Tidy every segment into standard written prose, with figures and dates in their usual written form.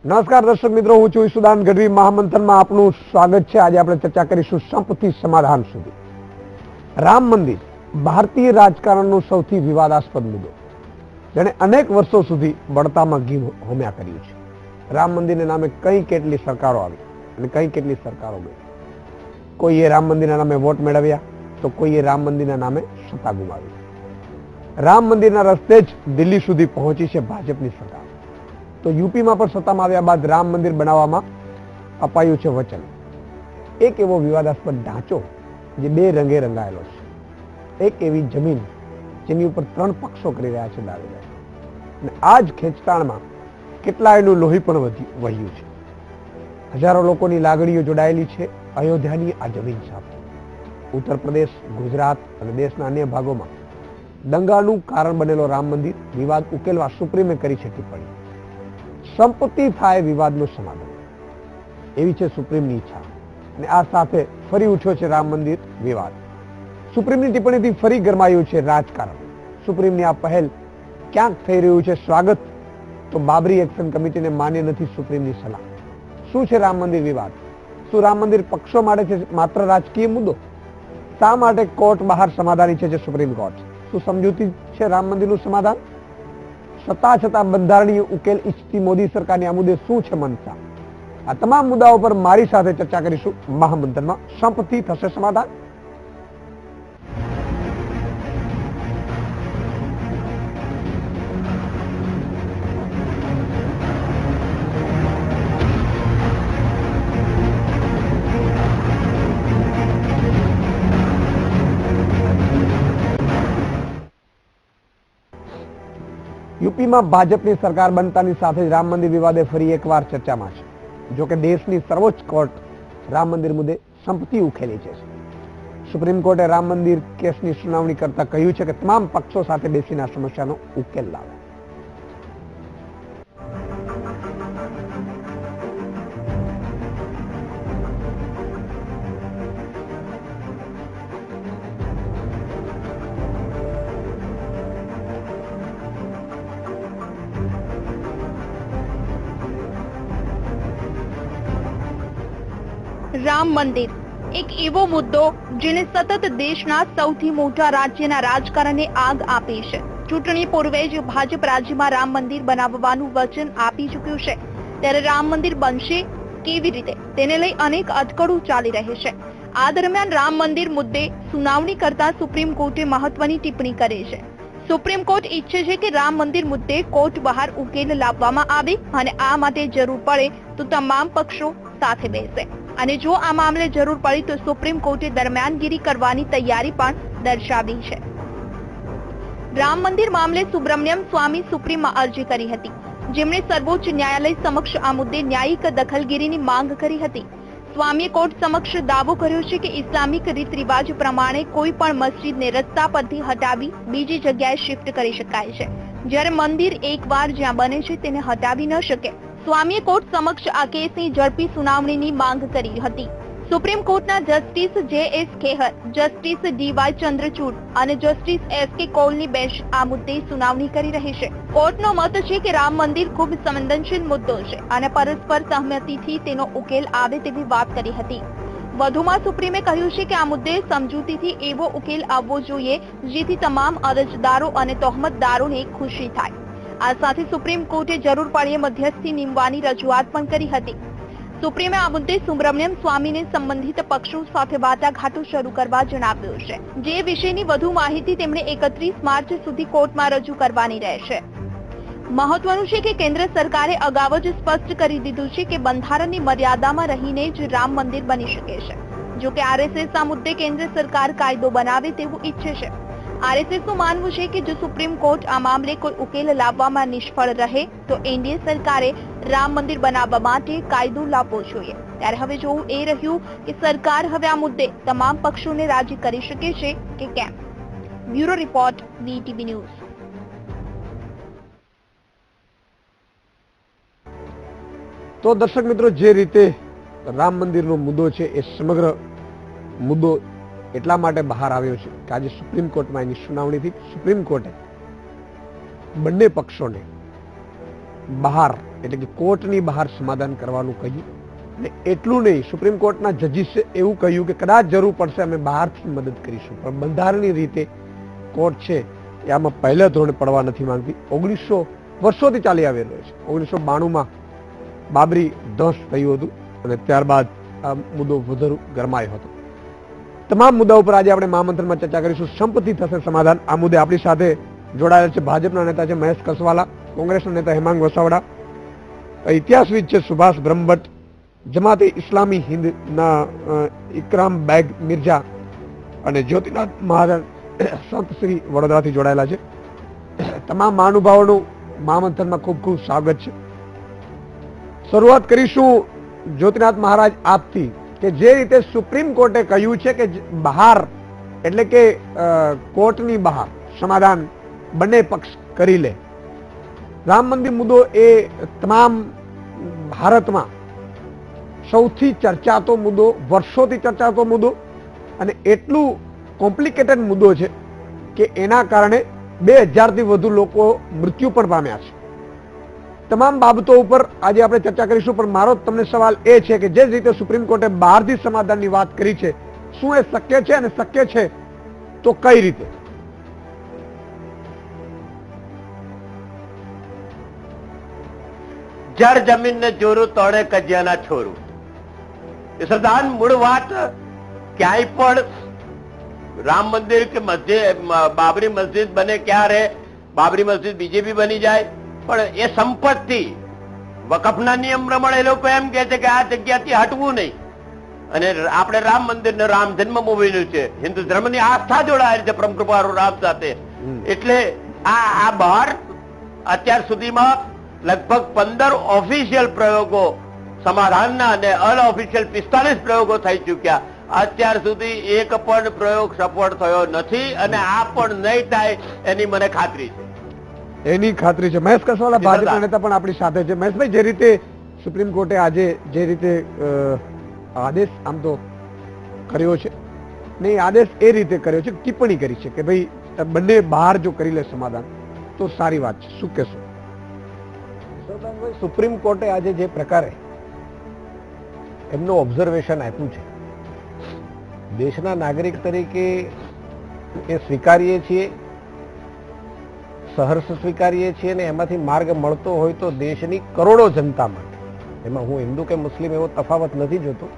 નમસ્કાર દર્શક મિત્રો, હું છું ઈશુદાન ગઢવી. મહામંથનમાં આપનું સ્વાગત છે. આજે આપણે ચર્ચા કરીશું સંપથી સમાધાન સુધી. રામ મંદિર ભારતીય રાજકારણનો સૌથી વિવાદાસ્પદ મુદ્દો, જેણે અનેક વર્ષો સુધી બળતામાં ઘી હોમ્યા કર્યું છે. રામ મંદિરને નામે કઈ કેટલી સરકારો આવી અને કઈ કેટલી સરકારો ગઈ. કોઈએ રામ મંદિરના નામે વોટ મેળવ્યા તો કોઈએ રામ મંદિરના નામે સત્તા ગુમાવી. રામ મંદિરના રસ્તે જ દિલ્હી સુધી પહોંચી છે ભાજપની સરકાર. તો યુપીમાં પણ સત્તામાં આવ્યા બાદ રામ મંદિર બનાવવામાં અપાયું છે વચન. એક એવો વિવાદાસ્પદ ઢાંચો જે બે રંગે રંગાયેલો છે. એક એવી જમીન જેની ઉપર ત્રણ પક્ષો કરી રહ્યા છે દાવેદારી. અને આ જ ખેંચતાણમાં કેટલાયનું લોહી પણ વહ્યું છે. હજારો લોકોની લાગણીઓ જોડાયેલી છે અયોધ્યાની આ જમીન સાથે. ઉત્તર પ્રદેશ, ગુજરાત અને દેશના અન્ય ભાગોમાં દંગાનું કારણ બનેલો રામ મંદિર વિવાદ ઉકેલવા સુપ્રીમે કરી છે ટિપ્પણી. સંપત્તિ થાય વિવાદનું સમાધાન, એવી છે સુપ્રીમની ઈચ્છા. અને આ સાથે ફરી ઉઠ્યો છે રામ મંદિર વિવાદ. સુપ્રીમની ટિપ્પણીથી ફરી ગરમાયું છે રાજકારણ. સુપ્રીમની આ પહેલ ક્યાંક થઈ રહ્યું છે સ્વાગત, તો બાબરી એક્શન કમિટીને માન્ય નથી સુપ્રીમની સલાહ. શું છે રામ મંદિર વિવાદ? શું રામ મંદિર પક્ષો માટે છે માત્ર રાજકીય મુદ્દો? શા માટે કોર્ટ બહાર સમાધાન ઈચ્છે છે સુપ્રીમ કોર્ટ? શું સમજૂતી છે રામ મંદિરનું સમાધાન? સત્તા છતાં બંધારણીય ઉકેલ ઈચ્છતી મોદી સરકારની આ મુદ્દે શું છે મનસા? આ તમામ મુદ્દાઓ પર મારી સાથે ચર્ચા કરીશું મહામંથનમાં. સંપથી થશે સમાધાન? યુપીમાં ભાજપની સરકાર બનતાની સાથે જ રામ મંદિર વિવાદે ફરી એકવાર ચર્ચામાં છે. જો કે દેશની સર્વોચ્ચ કોર્ટ રામ મંદિર મુદ્દે સંપત્તિ ઉકેલી છે. સુપ્રીમ કોર્ટે રામ મંદિર કેસની સુનાવણી કરતા કહ્યું છે કે તમામ પક્ષો સાથે બેસીને આ સમસ્યાનો ઉકેલ લાવે. રામ મંદિર એક એવો મુદ્દો જેને સતત દેશના સૌથી મોટા રાજ્યના રાજકારણે આગ આપી છે. ચૂંટણી પૂર્વે જ ભાજપ રાજ્યમાં રામ મંદિર બનાવવાનું વચન આપી ચૂક્યું છે. ત્યારે રામ મંદિર બનશે કેવી રીતે, તેને લઈ અનેક અટકળો ચાલી રહી છે. આ દરમિયાન રામ મંદિર મુદ્દે સુનાવણી કરતા સુપ્રીમ કોર્ટે મહત્વની ટિપ્પણી કરી છે. સુપ્રીમ કોર્ટ ઈચ્છે છે કે રામ મંદિર મુદ્દે કોર્ટ બહાર ઉકેલ લાવવામાં આવે અને આ માટે જરૂર પડે તો તમામ પક્ષો સાથે બેસે. અને જો આ મામલે જરૂર પડી તો સુપ્રીમ કોર્ટે દરમિયાનગીરી કરવાની તૈયારી પણ દર્શાવી છે. રામ મંદિર મામલે સુબ્રમણ્યમ સ્વામી સુપ્રીમમાં અરજી કરી હતી, જેમણે સર્વોચ્ચ ન્યાયાલય સમક્ષ આ મુદ્દે ન્યાયિક દખલગીરીની માંગ કરી હતી. સ્વામીએ કોર્ટ સમક્ષ દાવો કર્યો છે કે ઇસ્લામિક રીત રિવાજ પ્રમાણે કોઈ પણ મસ્જિદને રસ્તા પરથી હટાવી બીજી જગ્યાએ શિફ્ટ કરી શકાય છે, જ્યારે મંદિર એકવાર જ્યાં બને છે તેને હટાવી ન શકે. સ્વામીએ કોર્ટ સમક્ષ આ કેસની ઝડપી સુનાવણીની માંગ કરી હતી. સુપ્રીમ કોર્ટના જસ્ટિસ જે.એસ. ખેહર, જસ્ટિસ ડી.વાય. ચંદ્રચૂડ અને જસ્ટિસ એસ.કે. કૌલની બેન્ચ આ મુદ્દે સુનાવણી કરી રહી છે. કોર્ટનો મત છે કે રામ મંદિર ખૂબ સંવેદનશીલ મુદ્દો છે અને પરસ્પર સહમતિથી તેનો ઉકેલ આવે તેવી વાત કરી હતી. વધુમાં સુપ્રીમે કહ્યું છે કે આ મુદ્દે સમજૂતીથી એવો ઉકેલ આવવો જોઈએ જેથી તમામ અરજદારો અને તહોમતદારોને ખુશી થાય. આ સાથે સુપ્રીમ કોર્ટે જરૂર પડ્યે મધ્યસ્થી નીમવાની રજૂઆત પણ કરી હતી. સુપ્રીમે આ મુદ્દે સુબ્રમણ્યમ સ્વામીને સંબંધિત પક્ષો સાથે વાટાઘાટો શરૂ કરવા જણાવ્યું છે, જે વિશેની વધુ માહિતી તેમણે 31 માર્ચ સુધી કોર્ટમાં રજૂ કરવાની રહેશે. મહત્વનું છે કે કેન્દ્ર સરકારે અગાઉ જ સ્પષ્ટ કરી દીધું છે કે બંધારણની મર્યાદામાં રહીને જ રામ મંદિર બની શકે છે. જો કે આરએસએસ આ મુદ્દે કેન્દ્ર સરકાર કાયદો બનાવે તેવું ઈચ્છે છે. આરએસએસનું માનવું છે કે જો સુપ્રીમ કોર્ટ આ મામલે કોઈ ઉકેલ લાવવામાં નિષ્ફળ રહે તો એનડીએ સરકારે રામ મંદિર બનાવવા માટે કાયદો લાવવો જોઈએ. ત્યારે હવે જોવું એ રહ્યું કે સરકાર હવે આ મુદ્દે તમામ પક્ષોને રાજી કરી શકે છે કે કેમ. Bureau report, VTV news. તો દર્શક મિત્રો, જે રીતે રામ મંદિરનો મુદ્દો છે એ સમગ્ર મુદ્દો એટલા માટે બહાર આવ્યો છે કે આજે સુપ્રીમ કોર્ટમાં એની સુનાવણીથી સુપ્રીમ કોર્ટે બંને પક્ષોને બહાર એટલે કે કોર્ટની બહાર સમાધાન કરવાનું કહ્યું, અને એટલું નહીં, સુપ્રીમ કોર્ટના જજીસે એવું કહ્યું કે કદાચ જરૂર પડશે અમે બહારથી મદદ કરીશું, પણ બંધારણની રીતે કોર્ટ છે એ આમાં પહેલા ધોરણે પડવા નથી માંગતી. 1900 વર્ષોથી ચાલી આવેલો છે. 1992માં બાબરી ધ્વંસ થયું હતું અને ત્યારબાદ આ મુદ્દો વધુ ગરમાયો હતો. તમામ મુદ્દા ઉપર આજે આપણે મહામંથનમાં ચર્ચા કરીશું. સંપત્તિ થશે સમાધાન. આ મુદ્દે આપણી સાથે જોડાયેલા છે ભાજપના નેતા છે મહેશ કસવાલા, કોંગ્રેસના નેતા હેમાંગ વસાવડા, ઇતિહાસવિદ છે સુભાષ બ્રહ્મભટ્ટ, જમાતે ઇસ્લામી હિન્દના ઇકરામ બેગ મિર્ઝા અને જ્યોતિનાથ મહારાજ સંત શ્રી વડોદરાથી જોડાયેલા છે. તમામ મહાનુભાવોનું મહામંથનમાં ખૂબ ખૂબ સ્વાગત છે. શરૂઆત કરીશું જ્યોતિનાથ મહારાજ આપથી કે જે રીતે સુપ્રીમ કોર્ટે કહ્યું છે કે બહાર એટલે કે કોર્ટની બહાર સમાધાન બંને પક્ષ કરી લે. રામ મંદિર મુદ્દો એ તમામ ભારતમાં સૌથી ચર્ચાતો મુદ્દો, વર્ષોથી ચર્ચાતો મુદ્દો, અને એટલું કોમ્પ્લિકેટેડ મુદ્દો છે કે એના કારણે 2000થી વધુ લોકો મૃત્યુ પણ પામ્યા છે. તમામ બાબતો ઉપર આજે આપણે ચર્ચા કરીશું, પણ મારો તમને સવાલ એ છે કે જે રીતે સુપ્રીમ કોર્ટે બહારથી સમાધાનની વાત કરી છે, શું એ શક્ય છે, અને શક્ય છે તો કઈ રીતે? જળ જમીન ને જોરું તોડે કજિયાના છોરું. એ સરદાર મૂળ વાત ક્યાંય પણ રામ મંદિર કે મસ્જિદ, બાબરી મસ્જિદ બને ક્યારે, બાબરી મસ્જિદ બીજી બી બની જાય, પણ એ સંપત્તિ વકફના નિયમ પ્રમાણે એ લોકો એમ કે છે કે આ જગ્યાથી હટવું નહીં. અને આપણે રામ મંદિર ને રામ જન્મભૂમિનું છે, હિન્દુ ધર્મની આસ્થા જોડાયેલી છે પરમ કૃપાળુ રામ સાથે. એટલે આ બહાર અત્યાર સુધીમાં લગભગ 15 ઓફિશિયલ પ્રયોગો સમાધાનના અને અનઓફિશિયલ 45 પ્રયોગો થઈ ચુક્યા. અત્યાર સુધી એક પણ પ્રયોગ સફળ થયો નથી, અને આ પણ નહીં થાય એની મને ખાતરી છે. એની ખાતરી છે. મહેશ કસવાલા ભાજપના નેતા પણ આપણી સાથે છે. મહેશભાઈ, જે રીતે સુપ્રીમ કોર્ટે આજે જે રીતે આદેશ આમ તો કર્યો છે, નહીં આદેશ એ રીતે કર્યો છે, ટિપ્પણી કરી છે કે ભાઈ બંને બહાર જો કરી લે સમાધાન તો સારી વાત છે, શું કહેશો? સુપ્રીમ કોર્ટે આજે જે પ્રકારે એમનું ઓબ્ઝર્વેશન આપ્યું છે, દેશના નાગરિક તરીકે એ સ્વીકારીએ છીએ, સહર્ષ સ્વીકારીએ છીએ, અને એમાંથી માર્ગ મળતો હોય તો દેશની કરોડો જનતા માટે, એમાં હું હિન્દુ કે મુસ્લિમ એવો તફાવત નથી જોતો,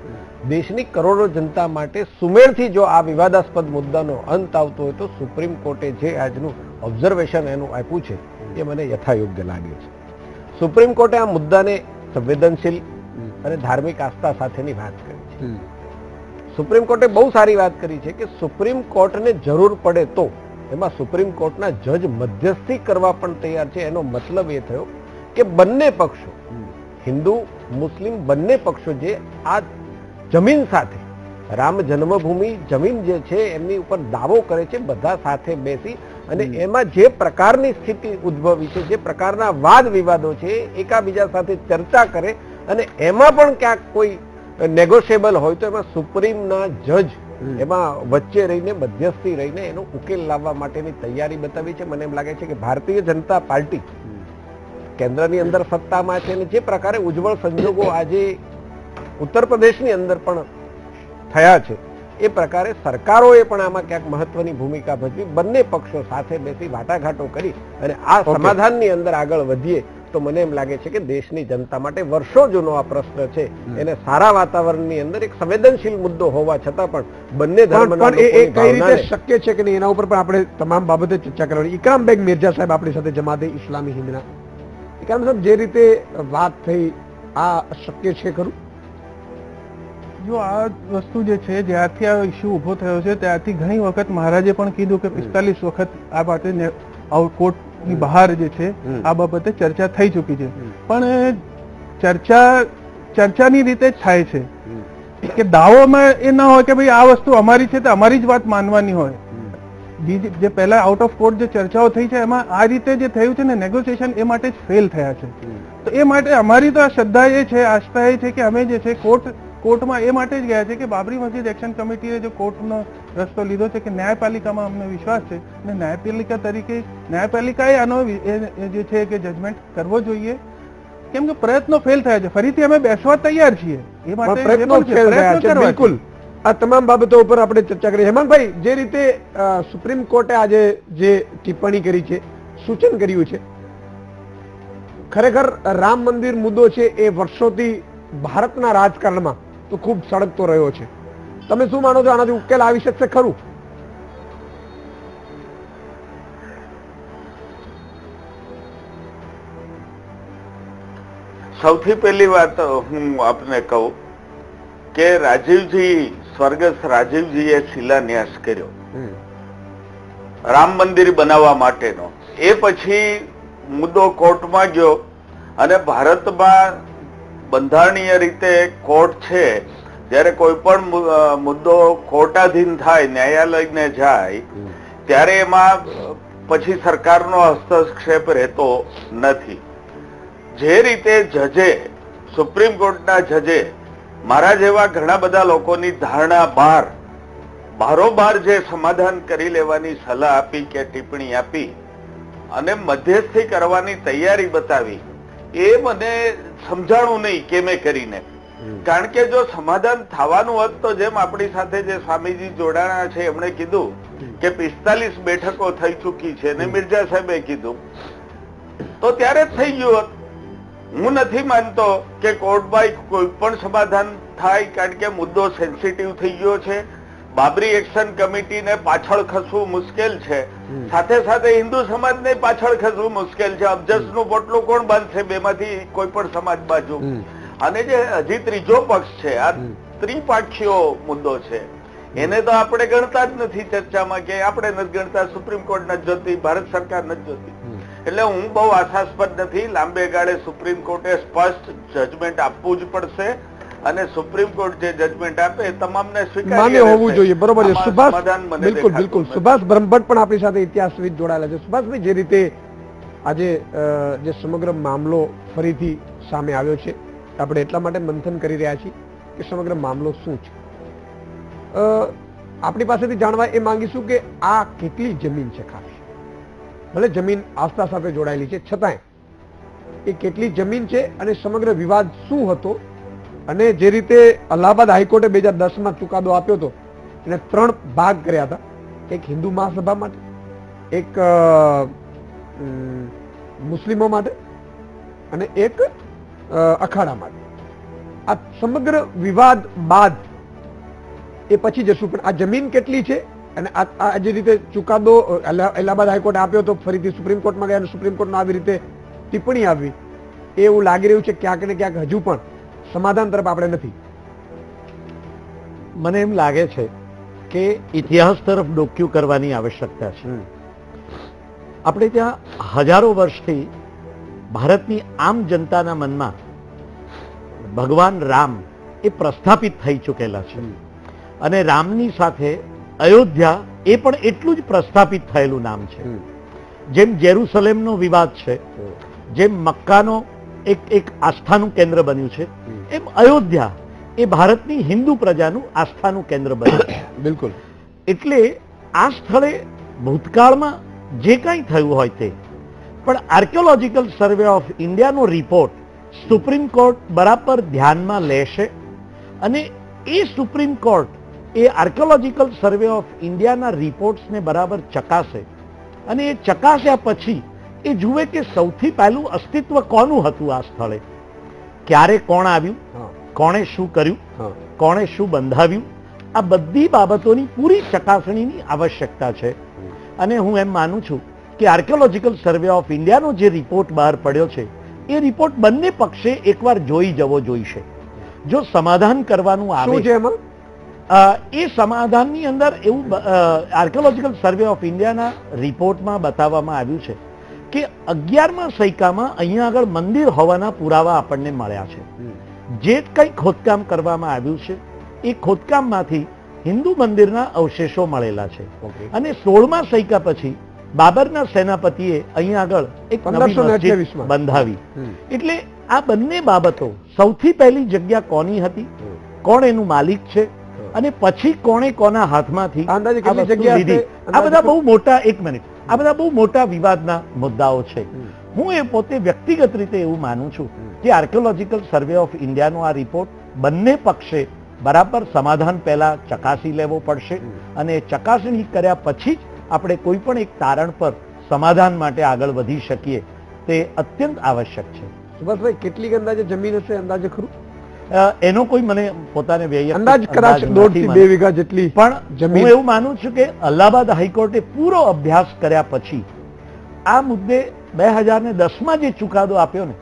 દેશની કરોડો જનતા માટે સુમેળથી જો આ વિવાદાસ્પદ મુદ્દાનો અંત આવતો હોય તો સુપ્રીમ કોર્ટે જે આજનું ઓબ્ઝર્વેશન એનું આપ્યું છે એ મને યથાયોગ્ય લાગે છે. સુપ્રીમ કોર્ટે આ મુદ્દાને સંવેદનશીલ અને ધાર્મિક આસ્થા સાથેની વાત કરી છે. સુપ્રીમ કોર્ટે બહુ સારી વાત કરી છે કે સુપ્રીમ કોર્ટને જરૂર પડે તો એમાં સુપ્રીમ કોર્ટના જજ મધ્યસ્થી કરવા પણ તૈયાર છે. એનો મતલબ એ થયો કે બંને પક્ષો, હિન્દુ મુસ્લિમ બંને પક્ષો જે આ જમીન સાથે, રામ જન્મભૂમિ જમીન જે છે એમની ઉપર દાવો કરે છે, બધા સાથે બેસી અને એમાં જે પ્રકારની સ્થિતિ ઉદ્ભવી છે, જે પ્રકારના વાદ વિવાદો છે, એકાબીજા સાથે ચર્ચા કરે, અને એમાં પણ ક્યાંક કોઈ નેગોશિયેબલ હોય તો એમાં સુપ્રીમના જજ એમાં વચ્ચે રહીને, મધ્યસ્થી રહીને એનો ઉકેલ લાવવા માટેની તૈયારી બતાવી છે. મને એમ લાગે છે કે ભારતીય જનતા પાર્ટી કેન્દ્રની અંદર સત્તામાં છે, અને જે પ્રકારે ઉજ્જવળ સંજોગો આજે ઉત્તર પ્રદેશની અંદર પણ થયા છે, એ પ્રકારે સરકારોએ પણ આમાં ક્યાંક મહત્વની ભૂમિકા ભજવી. બંને પક્ષો સાથે બેસી વાટાઘાટો કરી અને આ સમાધાનની અંદર આગળ વધીએ તો મને એમ લાગે છે કે દેશની જનતા માટે વર્ષો જૂનો આ પ્રશ્ન છે, એને સારા વાતાવરણની અંદર એક સંવેદનશીલ મુદ્દો હોવા છતાં પણ બંને ધર્મના એ કઈ રીતે શક્ય છે કે નહીં એના ઉપર પણ આપણે તમામ બાબતે ચર્ચા કરવાની. ઇકરામ બેગ મિર્ઝા સાહેબ આપણી સાથે, જમાતે ઇસ્લામી હિન્દના. ઇકરામ સાહેબ, જે રીતે વાત થઈ, આ શક્ય છે ખરું? જો આ વસ્તુ જે છે, જ્યારથી આ ઇસ્યુ ઉભો થયો છે ત્યારથી ઘણી વખત મહારાજે પણ કીધું કે 45 વખત આ બાબતે કોર્ટની બહાર જે છે આ બાબતે ચર્ચા થઈ ચૂકી છે, પણ ચર્ચાની રીતે જ થાય છે કે દાવોમાં એ ના હોય કે ભાઈ આ વસ્તુ અમારી છે તો અમારી જ વાત માનવાની હોય. બીજી જે પહેલા આઉટ ઓફ કોર્ટ જે ચર્ચાઓ થઈ છે એમાં આ રીતે જે થયું છે ને નેગોશિએશન, એ માટે જ ફેલ થયા છે. તો એ માટે અમારી તો આ શ્રદ્ધા એ છે, આસ્થા એ છે કે અમે જે છે કોર્ટમાં એ માટે જ ગયા છે કે બાબરી મસ્જિદ એક્શન કમિટીએ જો કોર્ટનો રસ્તો લીધો છે કે ન્યાયપાલિકામાં અમને વિશ્વાસ છે, અને ન્યાયપાલિકા તરીકે ન્યાયપાલિકાએ આનો જે છે કે જજમેન્ટ કરવો જોઈએ, કેમ કે પ્રયત્નો ફેલ થયા છે. ફરીથી અમે બેસવા તૈયાર છીએ, એ માટે પણ પ્રયત્નો ફેલ થયા છે. બિલકુલ આ તમામ બાબતો ઉપર આપણે ચર્ચા કરી. હેમાંગભાઈ, જે રીતે સુપ્રીમ કોર્ટે આજે જે ટિપ્પણી કરી છે, સૂચન કર્યું છે, ખરેખર રામ મંદિર મુદ્દો છે એ વર્ષોથી ભારતના રાજકારણમાં તો ખૂબ સળગતો રહ્યો છે. તમે શું માનો છો, આનાથી ઉકેલ આવી શકશે ખરું? સૌથી પહેલી વાત હું આપને કહું કે સ્વર્ગસ્થ રાજીવજીએ શિલાન્યાસ કર્યો રામ મંદિર બનાવવા માટેનો. એ પછી મુદ્દો કોર્ટમાં ગયો અને ભારતમાં બંધારણીય રીતે કોર્ટ છે. જ્યારે કોઈ પણ મુદ્દો કોર્ટાધીન થાય, ન્યાયાલયને જાય, ત્યારે એમાં પછી સરકારનો હસ્તક્ષેપ રહેતો નથી. જે રીતે જજે, સુપ્રીમ કોર્ટના જજે મારા જેવા ઘણા બધા લોકોની ધારણા બારોબાર જે સમાધાન કરી લેવાની સલાહ આપી કે ટિપ્પણી આપી અને મધ્યસ્થી કરવાની તૈયારી બતાવી, એ મને સમજાણું નહીં કેમે કરીને. કારણ કે જો સમાધાન થવાનું હોત તો જેમ આપણી સાથે જે સ્વામીજી જોડાણા છે એમણે કીધું કે 45 બેઠકો થઈ ચૂકી છે અને મિર્ઝા સાહેબે કીધું, તો ત્યારે જ થઈ ગયું હોત. હું નથી માનતો કે કોર્ટમાં કોઈ પણ સમાધાન થાય, કારણ કે મુદ્દો સેન્સિટિવ થઈ ગયો છે. બાબરી એક્શન કમિટીને પાછળ ખસવું મુશ્કેલ છે, સાથે સાથે હિન્દુ સમાજને પાછળ ખસવું મુશ્કેલ છે. અબજસનું પોટલું કોણ બાંધશે બેમાંથી કોઈ પણ સમાજ બાજુ? અને જે હજી ત્રીજો પક્ષ છે, આ ત્રિપાક્ષીય મુદ્દો છે, એને તો આપણે ગણતા જ નથી ચર્ચામાં, કે આપણે નથી ગણતા, સુપ્રીમ કોર્ટ નથી જોતી, ભારત સરકાર નથી જોતી. એટલે હું બહુ આશાસ્પદ નથી. લાંબે ગાળે સુપ્રીમ કોર્ટે સ્પષ્ટ જજમેન્ટ આપવું જ પડશે અને સુપ્રીમ કોર્ટ જે જજમેન્ટ આપે એ તમામને સ્વીકાર્ય હોવું જોઈએ. બરોબર છે સુભાષ, બિલકુલ બિલકુલ. સુભાષ બ્રહ્મભટ્ટ પણ આપણી સાથે ઇતિહાસવિદ જોડાયેલા છે. સુભાષભાઈ, જે રીતે આજે જે સમગ્ર મામલો ફરીથી સામે આવ્યો છે, આપણે એટલા માટે મંથન કરી રહ્યા છીએ કે સમગ્ર મામલો શું છે. આપણી પાસેથી જાણવા એ માંગીશું કે આ કેટલી જમીન છે ખાસ, ભલે જમીન આસ્થા સાથે જોડાયેલી છે છતાંય એ કેટલી જમીન છે અને સમગ્ર વિવાદ શું હતો. અને જે રીતે અલ્હાબાદ હાઈકોર્ટે 2010માં ચુકાદો આપ્યો હતો, એને 3 ભાગ કર્યા હતા. એક હિન્દુ મહાસભા માટે, એક મુસ્લિમો માટે અને એક અખાડા માટે. આ સમગ્ર વિવાદ બાદ એ પછી જશું, પણ આ જમીન કેટલી છે અને આ જે રીતે ચુકાદો અલ્હાબાદ હાઈકોર્ટે આપ્યો તો ફરીથી સુપ્રીમ કોર્ટમાં ગયા અને સુપ્રીમ કોર્ટમાં આવી રીતે ટિપ્પણી આવી, એવું લાગી રહ્યું છે ક્યાંક ને ક્યાંક હજુ પણ સમાધાન તરફ આપણે નથી. મને એમ લાગે છે કે ઇતિહાસ તરફ ડોક્યું કરવાની આવશ્યકતા છે. આપણે ત્યાં હજારો વર્ષથી ભારતની આમ જનતાના મનમાં ભગવાન રામ એ પ્રસ્થાપિત થઈ ચૂકેલા છે અને રામની સાથે અયોધ્યા એ પણ એટલું જ પ્રસ્થાપિત થયેલું નામ છે. જેમ જેરુસલેમનો વિવાદ છે, જેમ મક્કાનો એક આસ્થાનું કેન્દ્ર બન્યું છે, એમ અયોધ્યા એ ભારતની હિન્દુ પ્રજાનું આસ્થાનું કેન્દ્ર બન્યું છે. બિલકુલ. એટલે આ સ્થળે ભૂતકાળમાં જે કંઈ થયું હોય તે, પણ આર્કિયોલોજીકલ સર્વે ઓફ ઇન્ડિયાનો રિપોર્ટ સુપ્રીમ કોર્ટ બરાબર ધ્યાનમાં લેશે અને એ સુપ્રીમ કોર્ટ એ આર્કિયોલોજીકલ સર્વે ઓફ ઇન્ડિયાના રિપોર્ટ્સને બરાબર ચકાસે અને એ ચકાસ્યા પછી એ જુએ કે સૌથી પહેલું અસ્તિત્વ કોનું હતું આ સ્થળે, ક્યારે કોણ આવ્યું, કોણે શું કર્યું, કોણે શું બંધાવ્યું, આ બધી બાબતોની પૂરી ચકાસણીની આવશ્યકતા છે. અને હું એમ માનું છું કે આર્કિયોલોજીકલ સર્વે ઓફ ઇન્ડિયાનો જે રિપોર્ટ બહાર પડ્યો છે એ રિપોર્ટ બંને પક્ષે એકવાર જોઈ જવો જોઈશે. જો સમાધાન કરવાનું આવે એ સમાધાનની અંદર એવું આર્કિયોલોજીકલ સર્વે ઓફ ઇન્ડિયાના રિપોર્ટમાં બતાવવામાં આવ્યું છે કે 11મા સૈકામાં અહીંયા આગળ મંદિર હોવાના પુરાવા આપણને મળ્યા છે. જે કંઈ ખોદકામ કરવામાં આવ્યું છે એ ખોદકામમાંથી હિન્દુ મંદિરના અવશેષો મળેલા છે અને 16મા સૈકા પછી બાબરના સેનાપતિએ અહીંયા આગળ એક નવી મસ્જિદ બંધાવી. એટલે આ બંને બાબતો, સૌથી પહેલી જગ્યા કોની હતી, કોણ એનું માલિક છે અને પછી કોણે કોના હાથમાંથી લીધી, આ બધા બહુ મોટા, એક મિનિટ, આ બધા બહુ મોટા વિવાદના મુદ્દાઓ છે. હું એ પોતે વ્યક્તિગત રીતે એવું માનું છું કે આર્કિયોલોજીકલ સર્વે ઓફ ઇન્ડિયાનો આ રિપોર્ટ બંને પક્ષે બરાબર સમાધાન પહેલા ચકાસી લેવો પડશે અને ચકાસણી કર્યા પછી જ આપણે કોઈ પણ એક તારણ પર સમાધાન માટે આગળ વધી શકીએ તે અત્યંત આવશ્યક છે. સુભાષભાઈ, કેટલીક અંદાજે જમીન હશે, અંદાજે ખરું? એનો કોઈ મને પોતાને અંદાજ કદાચ 1.5 થી 2 વીઘા જેટલી પણ જમીન. હું એવું માનું છું કે અલ્હાબાદ હાઈકોર્ટે પૂરો અભ્યાસ કર્યા પછી આ મુદ્દે 2010માં જે ચુકાદો આપ્યો ને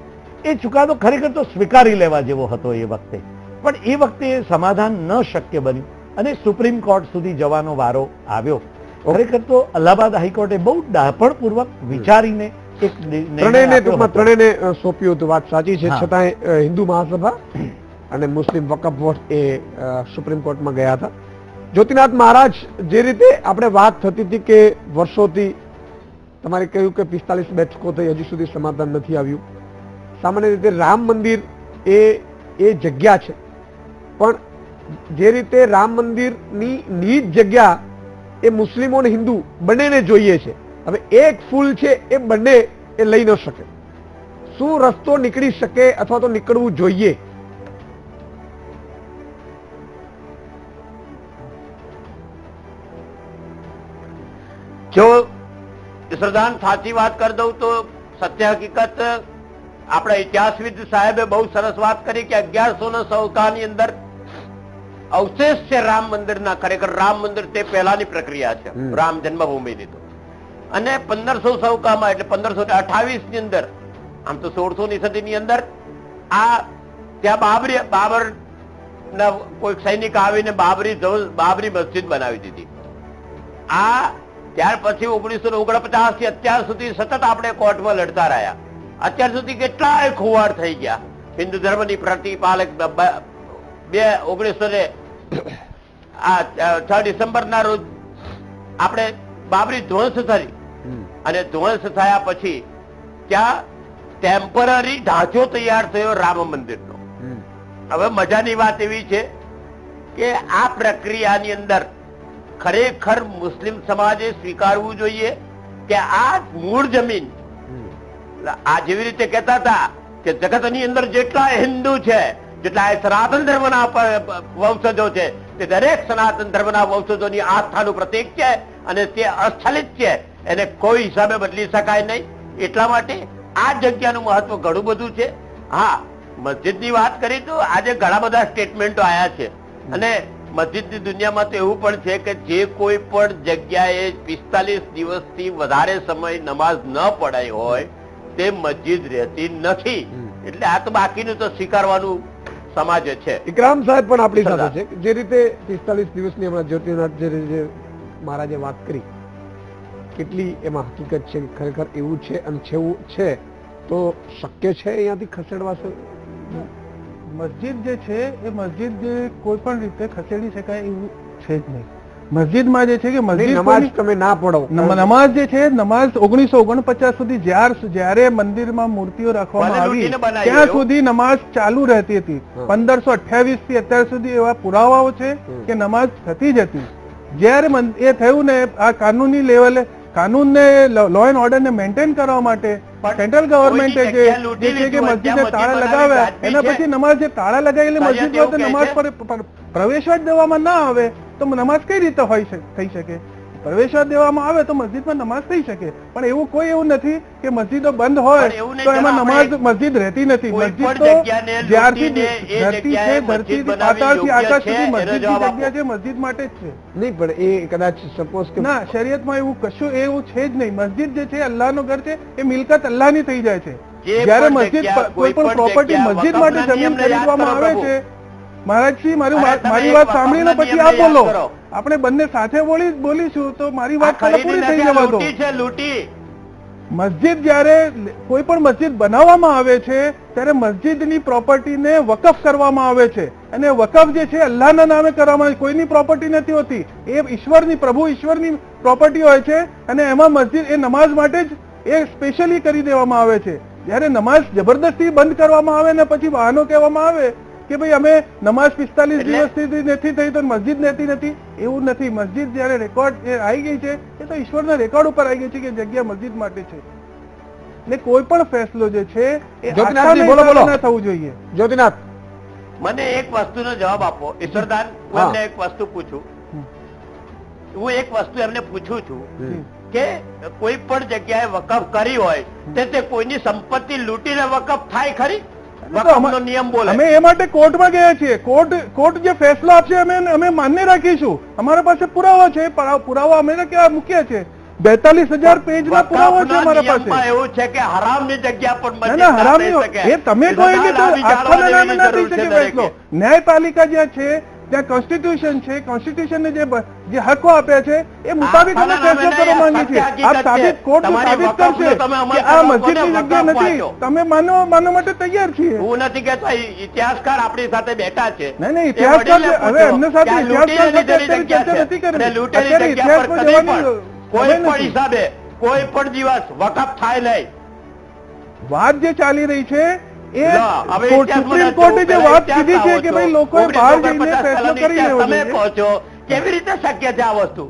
એ ચુકાદો ખરેખર તો સ્વીકારી લેવા જેવો હતો એ વખતે, પણ એ વખતે એ સમાધાન ન શક્ય બન્યું અને સુપ્રીમ કોર્ટ સુધી જવાનો વારો આવ્યો. ખરેખર તો અલ્હાબાદ હાઈકોર્ટે બહુ ડાપણપૂર્વક વિચારીને એક ત્રણેયને સોંપ્યું હતું. વાત સાચી છે, છતાંય હિન્દુ મહાસભા અને મુસ્લિમ વકફ બોર્ડ એ સુપ્રીમ કોર્ટમાં ગયા હતા. જ્યોતિનાથ મહારાજ, જે રીતે આપણે વાત થતી હતી કે વર્ષોથી તમારે કહ્યું કે 45 બેઠકો થઈ, હજી સુધી સમાધાન નથી આવ્યું. સામાન્ય રીતે રામ મંદિર એ જગ્યા છે, પણ જે રીતે રામ મંદિરની નીજ જગ્યા એ મુસ્લિમો અને હિન્દુ બંનેને જોઈએ છે. હવે એક ફૂલ છે એ બંને એ લઈ ન શકે. શું રસ્તો નીકળી શકે અથવા તો નીકળવું જોઈએ? જો ઈશ્વરદાન સાચી વાત કરી દઉં તો સત્ય હકીકત આપણા ઇતિહાસવિદ સાહેબે બહુ સરસ વાત કરી કે 1100 ની અંદર અવશેષ છે રામ મંદિરના. ખરેખર રામ મંદિર તે પહેલાની પ્રક્રિયા છે રામ જન્મભૂમિની. તો અને 1500 એટલે 1528 ની અંદર, આમ તો 1600ની સદીની અંદર આ ત્યાં બાબર ના કોઈ સૈનિક આવીને બાબરી મસ્જિદ બનાવી દીધી. આ ત્યાર પછી 1949 થી અત્યાર સુધી સતત આપણે કોર્ટમાં લડતા રહ્યા. અત્યાર સુધી કેટલાય ખુવાર થઈ ગયા. હિન્દુ ધર્મની પ્રતિપાલક 6 ડિસેમ્બરના રોજ આપણે બાબરી ધ્વંસ થઈ અને ધ્વંસ થયા પછી ત્યાં ટેમ્પરરી ઢાંચો તૈયાર થયો રામ મંદિરનો. હવે મજાની વાત એવી છે કે આ પ્રક્રિયાની અંદર ખરેખર મુસ્લિમ સમાજે સ્વીકારવું જોઈએ કે આ મૂળ જમીન, આ જેવી રીતે કહેતા હતા કે જગતની અંદર જેટલા હિન્દુ છે, જેટલા સનાતન ધર્મના વંશજો છે, તે દરેક સનાતન ધર્મના વંશજોની આસ્થાનું પ્રતીક છે અને તે અસ્થલિત છે, એને કોઈ હિસાબે બદલી શકાય નહીં. એટલા માટે આ જગ્યાનું મહત્વ ઘણું બધું છે. હા, મસ્જિદની વાત કરી તો આજે ઘણા બધા સ્ટેટમેન્ટો આવ્યા છે અને મસ્જિદની દુનિયામાં તો એવું પણ છે કે જે કોઈ પણ જગ્યાએ 45 દિવસથી વધારે સમય નમાઝ ન પડાઈ હોય તે મસ્જિદ રહેતી નથી. એટલે આ તો બાકીનું તો સ્વીકારવાનું સમાજ છે. ઇકરામ સાહેબ પણ આપણી સાથે છે. જે રીતે 45 દિવસની હમણાં જ્યોતિનાથ જે મહારાજે વાત કરી, કેટલી એમાં હકીકત છે? ખરેખર એવું છે અને છેવું છે તો શક્ય છે અહીંયાથી ખસેડવા? મસ્જિદ જે છે એ મસ્જિદ કોઈ પણ રીતે ખસેડી શકાય એવું છે જ નહીં. મસ્જિદમાં જે છે કે મસ્જિદ નમાઝ તમે ના પઢો, નમાઝ જે છે, નમાઝ 1949 સુધી જ્યારે મંદિરમાં મૂર્તિઓ રાખવામાં આવી ત્યાં સુધી નમાઝ ચાલુ રહેતી હતી. 1528 થી અત્યાર સુધી એવા પુરાવાઓ છે કે નમાઝ થતી જ હતી. જયારે એ થયું ને આ કાનૂની લેવલે, કાનૂનને લો એન્ડ ઓર્ડર ને મેન્ટેન કરવા માટે સેન્ટ્રલ ગવર્મેન્ટે જે છે કે મસ્જિદને તાળા લગાવ્યા, એના પછી નમાઝ જે તાળા લગાવેલી મસ્જિદ હોય તો નમાઝ પર પ્રવેશવા જ દેવામાં ના આવે તો નમાઝ કઈ રીતે થઈ શકે? પ્રવેશવા દેવામાં આવે તો મસ્જિદમાં નમાઝ થઈ શકે, પણ એવું કોઈ એવું નથી કે મસ્જિદો બંધ હોય તો એમાં નમાઝ મસ્જિદ રહેતી નથી. મસ્જિદ તો જ્યારથી ધરતી છે, ધરતીથી પાતાળથી આકાશ સુધી મસ્જિદની જગ્યા છે, મસ્જિદ માટે જ છે. નહીં, પણ એ કદાચ સપોઝ કે ના, શરીયતમાં એવું કશું એવું છે જ નહીં. મસ્જિદ જે છે અલ્લાહનું ઘર છે, એ મિલકત અલ્લાહની થઈ જાય છે. જયારે મસ્જિદ કોઈ પણ પ્રોપર્ટી મસ્જિદ માટે જમીન ખરીદવામાં આવે છે, મહારાજજી મારી વાત સાંભળીને પછી આપ બોલો, આપણે બંને સાથે બોલીશું તો મારી વાત પૂરી થઈ જવા દો. મસ્જિદ જયારે કોઈ પણ મસ્જિદ બનાવવામાં આવે છે ત્યારે મસ્જિદની પ્રોપર્ટીને વકફ કરવામાં આવે છે અને વકફ જે છે અલ્લાહના નામે કરવામાં આવે છે. કોઈની પ્રોપર્ટી નથી હોતી, એ ઈશ્વરની, પ્રભુ ઈશ્વરની પ્રોપર્ટી હોય છે અને એમાં મસ્જિદ એ નમાઝ માટે જ એ સ્પેશિયલી કરી દેવામાં આવે છે. જયારે નમાઝ જબરદસ્તી બંધ કરવામાં આવે ને પછી બહાનો કહેવામાં આવે કે ભાઈ અમે નમાઝ 45 દિવસથી નથી થઈ તો મસ્જિદ રહેતી નથી, એવું નથી. મસ્જિદ જયારે રેકોર્ડ આવી ગઈ છે એ તો ઈશ્વરના રેકોર્ડ ઉપર આવી ગઈ છે કે જગ્યા મસ્જિદ માટે છે. ને કોઈ પણ ફેસલો જે છે એ જ્યોતિનાથજી, આસ્થાના બોલો, બોલો. હિસાબે ના થવું જોઈએ. જ્યોતિનાથ, મને એક વસ્તુનો જવાબ આપો ઈશ્વરદાન. હું હા. એમને એક વસ્તુ પૂછું. હું એક વસ્તુ એમને પૂછું છું કે કોઈ પણ જગ્યાએ વકફ કરી હોય તે કોઈની સંપત્તિ લૂંટીને વકફ થાય ખરી? વકફનો નિયમ બોલે. અમે એ માટે કોર્ટમાં ગયા છીએ. કોર્ટ જે ફેસલો આપશે અમે માન્ય રાખીશું. અમારા પાસે પુરાવા છે. પુરાવા અમે ક્યાં મૂક્યા છે? 42,000 પેજના પુરાવા છે અમારા પાસે. નિયમમાં એવું છે કે હરામની જગ્યા પર ના, મસ્જિદ ના, ના હરામ થઈ નહીં. શકે. એ તમે કહો એટલે તો દાદાની આસ્થાના નામે ના થઈ જરૂર છે શકે દરેકે. ફેસલો. ન્યાયપાલિકા જ્યાં છે ત્યાં કોન્સ્ટિટ્યુશન છે. કોન્સ્ટિટ્યુશનને જે હકો આપ્યા છે એ મુતાબિક અમે ફેસલો કરવા માંગીએ છીએ. આપ સાબિત કોર્ટ સાબિત કરશે કે આ મસ્જિદની જગ્યા નથી. તમે માનવા માટે તૈયાર છીએ. હું નથી કહેતો ઇતિહાસકાર આપણી સાથે બેઠા છે. નહીં, નહીં, ઇતિહાસકાર છે. હવે એમને સાથે ઇતિહાસકાર સાથે અત્યારે ચર્ચા નથી કરવી. અત્યારે ઇતિહાસમાં જવાની કોઈ હવે પણ નથી. હિસાબે કોઈ પણ દિવસ વકફ થાય નહીં. વાત જે ચાલી રહી છે એ લો, હવે સુપ્રીમ ઇતિહાસમાં કોર્ટે જે જવું, વાત પહેલા કીધી છે ઇતિહાસ કે આવો ભાઈ છો. લોકોએ બહાર જઈને 1950 ફેસલો પહેલાનો કરી લેવો ઇતિહાસ તમે જોઈએ. કહો છો. કેવી રીતે શક્ય છે આ વસ્તુ?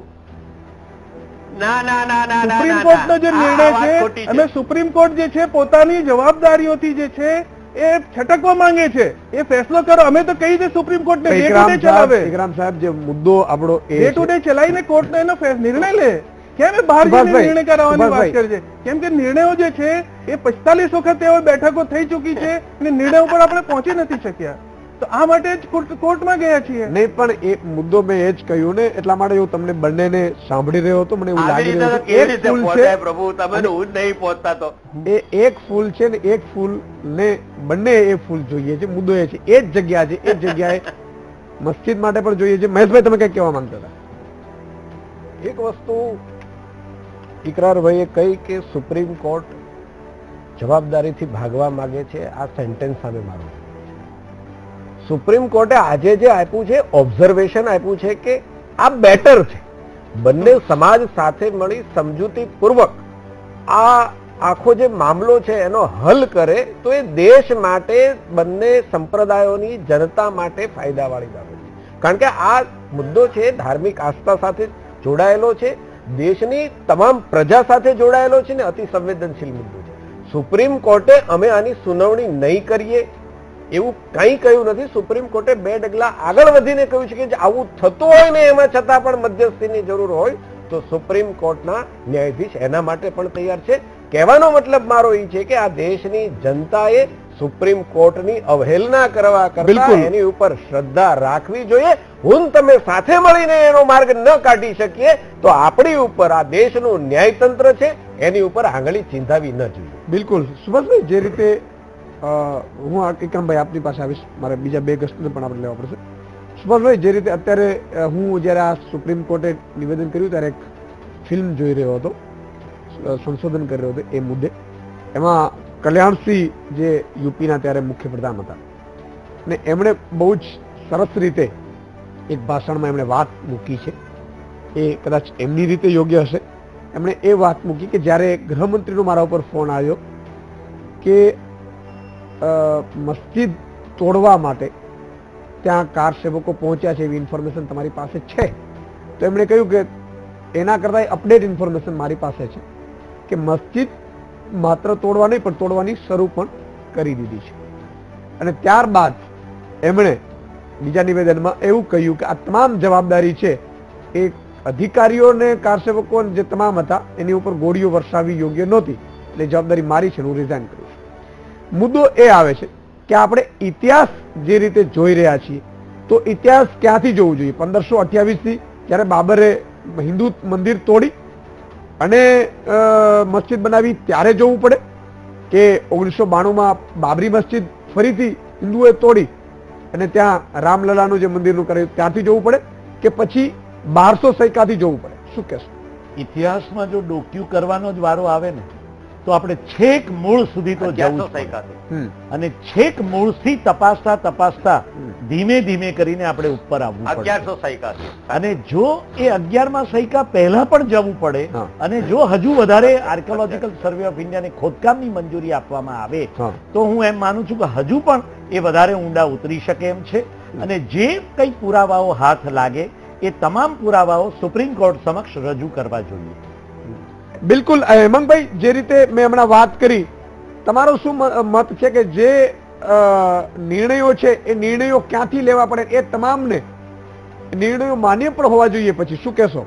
ના ના ના ના ના, સુપ્રીમ ના, કોર્ટનો જે આ નિર્ણય વાત છે ખોટી અમે સુપ્રીમ કોર્ટ જે છે પોતાની જવાબદારીઓથી જે છે એ છટકવા માંગે છે. એ ફેસલો કરો. અમે તો કહી દે સુપ્રીમ કોર્ટને ડે ટુ ડે ચલાવે. ઇકરામ સાહેબ, જે મુદ્દો આપણો એ ડે ટુ છે, ડે ચલાવીને કોર્ટનો એનો નિર્ણય લે. કેમ એ બહાર જઈને સુભાષભાઈ, નિર્ણય કરાવવાની વાત સુભાષભાઈ. કરે છે? કેમ કે નિર્ણયો જે છે એ 45 વખત એવો બેઠકો થઈ ચૂકી છે અને નિર્ણયો પર આપણે પહોંચી નથી શક્યા. તો આ માટે જ કોર્ટમાં ગયા છીએ. નહીં, પણ એ મુદ્દો મેં એ જ કહ્યું ને, એટલા માટે હું તમને બંનેને સાંભળી રહ્યો હતો. મને એવું આવી લાગી રીતે રહ્યું તો હતું કેવી એક રીતે ફૂલ પહોંચાય છે, પ્રભુ? તમે તો હું જ નહીં પહોંચતા તો. એ એક ફૂલ છે ને એક ફૂલ ને બંને એ ફૂલ જોઈએ છે. મુદ્દો એ છે, એ જ જગ્યા છે, એ જ જગ્યાએ મસ્જિદ માટે પણ જોઈએ છે. મહેશભાઈ, તમે કઈ કહેવા માંગતા હતા? એક વસ્તુ ઇકરારભાઈએ કહી કે સુપ્રીમ કોર્ટ જવાબદારીથી ભાગવા માંગે છે. આ સેન્ટેન્સ સામે મારું સુપ્રીમ કોર્ટે આજે જે આપ્યું છે ઓબ્ઝર્વેશન આપ્યું છે કે આ બેટર છે. બંને સમાજ સાથે મળી સમજૂતી પૂર્વક આ આખો જે મામલો છે એનો હલ કરે તો એ દેશ માટે, બંને સંપ્રદાયોની જનતા માટે ફાયદાવાળી બાબત છે. કારણ કે આ મુદ્દો છે ધાર્મિક આસ્થા સાથે જોડાયેલો છે, દેશની તમામ પ્રજા સાથે જોડાયેલો છે ને અતિ સંવેદનશીલ મુદ્દો છે. સુપ્રીમ કોર્ટે અમે આની સુનાવણી નહીં કરીએ એવું કંઈ કહ્યું નથી. સુપ્રીમ કોર્ટે 2 ડગલા આગળ વધીને કહ્યું છે કે જો આવું થતું હોય ને એમાં છતાં પણ મધ્યસ્થીની જરૂર હોય તો સુપ્રીમ કોર્ટના ન્યાયાધીશ એના માટે પણ તૈયાર છે. કહેવાનો મતલબ મારો એ છે કે આ દેશની જનતાએ સુપ્રીમ કોર્ટની અવહેલના કરવા કરતા એની ઉપર શ્રદ્ધા રાખવી જોઈએ. હું તમે સાથે મળીને એનો માર્ગ ન કાઢી શકીએ તો આપણી ઉપર, આ દેશનું ન્યાયતંત્ર છે એની ઉપર આંગળી ચીંધાવી ન જોઈએ. બિલકુલ સુભાષભાઈ, જે રીતે હું ઇકરામભાઈ આપની પાસે આવીશ, મારે બીજા 2 ગસ્ટને પણ આપણે લેવા પડશે. સુભાષભાઈ, જે રીતે અત્યારે હું જ્યારે આ સુપ્રીમ કોર્ટે નિવેદન કર્યું ત્યારે એક ફિલ્મ જોઈ રહ્યો હતો, સંશોધન કરી રહ્યો હતો એ મુદ્દે. એમાં કલ્યાણસિંહ જે યુપીના ત્યારે મુખ્યપ્રધાન હતા ને એમણે બહુ જ સરસ રીતે એક ભાષણમાં એમણે વાત મૂકી છે. એ કદાચ એમની રીતે યોગ્ય હશે. એમણે એ વાત મૂકી કે જ્યારે ગૃહમંત્રીનો મારા ઉપર ફોન આવ્યો કે મસ્જિદ તોડવા માટે ત્યાં કાર સેવકો પહોંચ્યા છે એવી ઇન્ફોર્મેશન તમારી પાસે છે, તો એમણે કહ્યું કે એના કરતા અપડેટ ઇન્ફોર્મેશન મારી પાસે છે કે મસ્જિદ માત્ર તોડવા નહીં પણ તોડવાની શરૂ પણ કરી દીધી છે. અને ત્યારબાદ એમણે બીજા નિવેદનમાં એવું કહ્યું કે આ તમામ જવાબદારી છે એ અધિકારીઓને, કારસેવકો જે તમામ હતા એની ઉપર ગોળીઓ વરસાવવી યોગ્ય નહોતી, એટલે જવાબદારી મારી છે, હું રિઝાઇન કરું છું. મુદ્દો એ આવે છે કે આપણે ઇતિહાસ જે રીતે જોઈ રહ્યા છીએ તો ઇતિહાસ ક્યાંથી જોવું જોઈએ? 1528 થી જ્યારે બાબરે હિન્દુ મંદિર તોડી અને મસ્જિદ બનાવી ત્યારે જોવું પડે કે 1992માં બાબરી મસ્જિદ ફરીથી હિન્દુએ તોડી અને ત્યાં રામલલાનું જે મંદિરનું કર્યું ત્યારથી જોવું પડે કે પછી 1200 જોવું પડે? શું કહેશો? ઇતિહાસમાં જો ડોક્યુ કરવાનો જ વારો આવે ને તો આપણે છેક મૂળ સુધી તો જવું જ પડે. અને છેક મૂળથી તપાસતા ધીમે ધીમે કરીને આપણે ઉપર આવવું પડે. 1100 સૈકા. અને જો એ 11મા સૈકા પહેલા પણ જવું પડે અને જો હજુ વધારે આર્કિયોલોજીકલ સર્વે ઓફ ઇન્ડિયાની ખોદકામની મંજૂરી આપવામાં આવે તો હું એમ માનું છું કે હજુ પણ એ વધારે ઊંડા ઉતરી શકે એમ છે. અને જે કઈ પુરાવાઓ હાથ લાગે એ તમામ પુરાવાઓ સુપ્રીમ કોર્ટ સમક્ષ રજૂ કરવા જોઈએ. બિલકુલ હેમંતભાઈ, જે રીતે મેં હમણાં વાત કરી, તમારો શું મત છે કે જે નિર્ણયો છે એ નિર્ણયો ક્યાંથી લેવા પડે, એ તમામને નિર્ણયો માન્ય પણ હોવા જોઈએ, પછી શું કહેશો?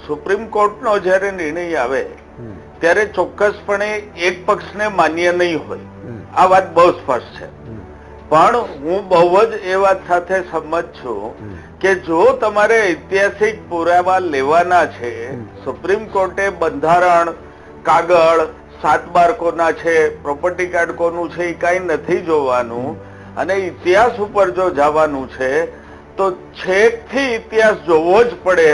સુપ્રીમ કોર્ટનો જ્યારે નિર્ણય આવે ત્યારે ચોક્કસપણે એક પક્ષને માન્ય નહીં હોય, આ વાત બહુ સ્પષ્ટ છે. પણ હું બહુ જ એ વાત સાથે સંમત છું કે જો તમારે ઐતિહાસિક પુરાવા લેવાના છે, સુપ્રીમ કોર્ટે બંધારણ, કાગળ, 7 બાર કોના છે, પ્રોપર્ટી કાર્ડ કોનું છે, એ કઈ નથી જોવાનું, અને ઇતિહાસ ઉપર જો જવાનું છે તો છેકથી ઇતિહાસ જોવો જ પડે.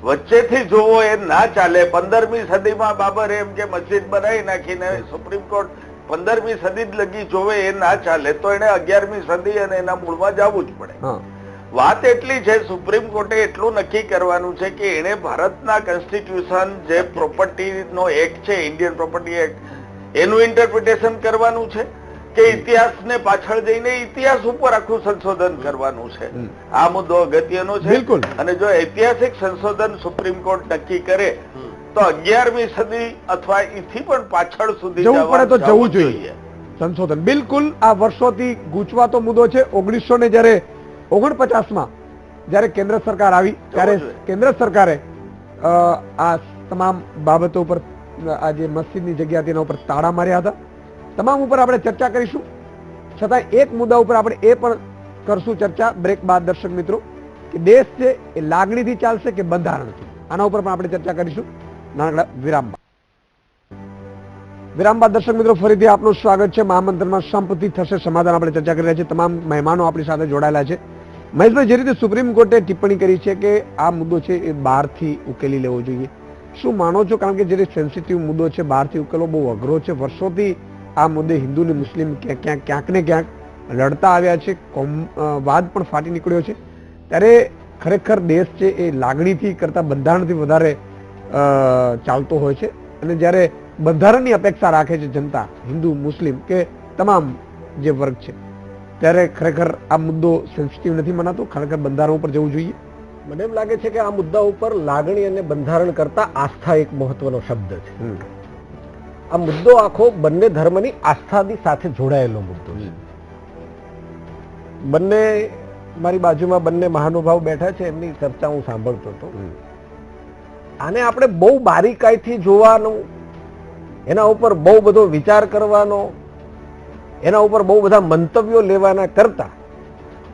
વચ્ચેથી જોવો એ ના ચાલે. 15મી સદીમાં બાબરે એમ કે મસ્જિદ બનાવી નાખીને સુપ્રીમ કોર્ટ 15મી સદી જ લગી જોવે એ ના ચાલે, તો એને 11મી સદી અને એના મૂળમાં જવું જ પડે. વાત એટલી છે, સુપ્રીમ કોર્ટે એટલું નક્કી કરવાનું છે કે એને ભારતના કોન્સ્ટિટ્યુશન જે પ્રોપર્ટીનો એક્ટ છે, ઇન્ડિયન પ્રોપર્ટી એક્ટ, એનું ઇન્ટરપ્રિટેશન કરવાનું છે કે ઇતિહાસને પાછળ જઈને ઇતિહાસ ઉપર આખું સંશોધન કરવાનું છે. આ મુદ્દો અગત્યનો છે. અને જો ઐતિહાસિક સંશોધન સુપ્રીમ કોર્ટ નક્કી કરે તો 11મી સદી અથવા એથી પણ પાછળ સુધી જવું પડે તો જવું જોઈએ સંશોધન. બિલકુલ, આ વર્ષોથી ગૂંચવાતો મુદ્દો છે. 1949માં જયારે કેન્દ્ર સરકાર આવી ત્યારે કેન્દ્ર સરકારે આ તમામ બાબતો ઉપર, આ જે મસ્જિદની જગ્યા તેના ઉપર તાળા માર્યા હતા. તમામ ઉપર આપણે ચર્ચા કરીશું, છતાં એક મુદ્દા ઉપર આપણે એ પણ કરશું ચર્ચા બ્રેક બાદ, દર્શક મિત્રો, કે દેશ છે એ લાગણીથી ચાલશે કે બંધારણથી. આના ઉપર પણ આપણે ચર્ચા કરીશું નાનકડા વિરામ બાદ. વિરામ બાદ દર્શક મિત્રો ફરીથી આપનું સ્વાગત છે. મહામંથનમાં સંપત્તિ થશે સમાધાન આપણે ચર્ચા કરી રહ્યા છીએ. તમામ મહેમાનો આપણી સાથે જોડાયેલા છે. મહેશભાઈ, જે રીતે સુપ્રીમ કોર્ટે ટિપ્પણી કરી છે કે આ મુદ્દો છે એ બહારથી ઉકેલી લેવો જોઈએ, શું માનો છો? કારણ કે જે સેન્સિટિવ મુદ્દો છે બહારથી ઉકેલવો બહુ અઘરો છે. વર્ષોથી આ મુદ્દે હિન્દુ ને મુસ્લિમ ક્યાંક ને ક્યાંક લડતા આવ્યા છે, વાદ પણ ફાટી નીકળ્યો છે. ત્યારે ખરેખર દેશ છે એ લાગણીથી કરતા બંધારણથી વધારે ચાલતો હોય છે, અને જ્યારે બંધારણની અપેક્ષા રાખે છે જનતા, હિન્દુ મુસ્લિમ કે તમામ જે વર્ગ છે, ત્યારે ખરેખર આ મુદ્દો સેન્સિટિવ નથી મનાતો. ખરેખર બંધારણ ઉપર જવું જોઈએ. મને એમ લાગે છે કે આ મુદ્દા ઉપર લાગણી અને બંધારણ કરતા આસ્થા એક મહત્વનો શબ્દ છે. આ મુદ્દો આખો બંને ધર્મની આસ્થાની સાથે જોડાયેલો મુદ્દો છે. બંને મારી બાજુમાં બંને મહાનુભાવ બેઠા છે, એમની ચર્ચા હું સાંભળતો હતો. આને આપણે બહુ બારીકાઈથી જોવાનું, એના ઉપર બહુ બધો વિચાર કરવાનો, એના ઉપર બહુ બધા મંતવ્યો લેવાના કરતા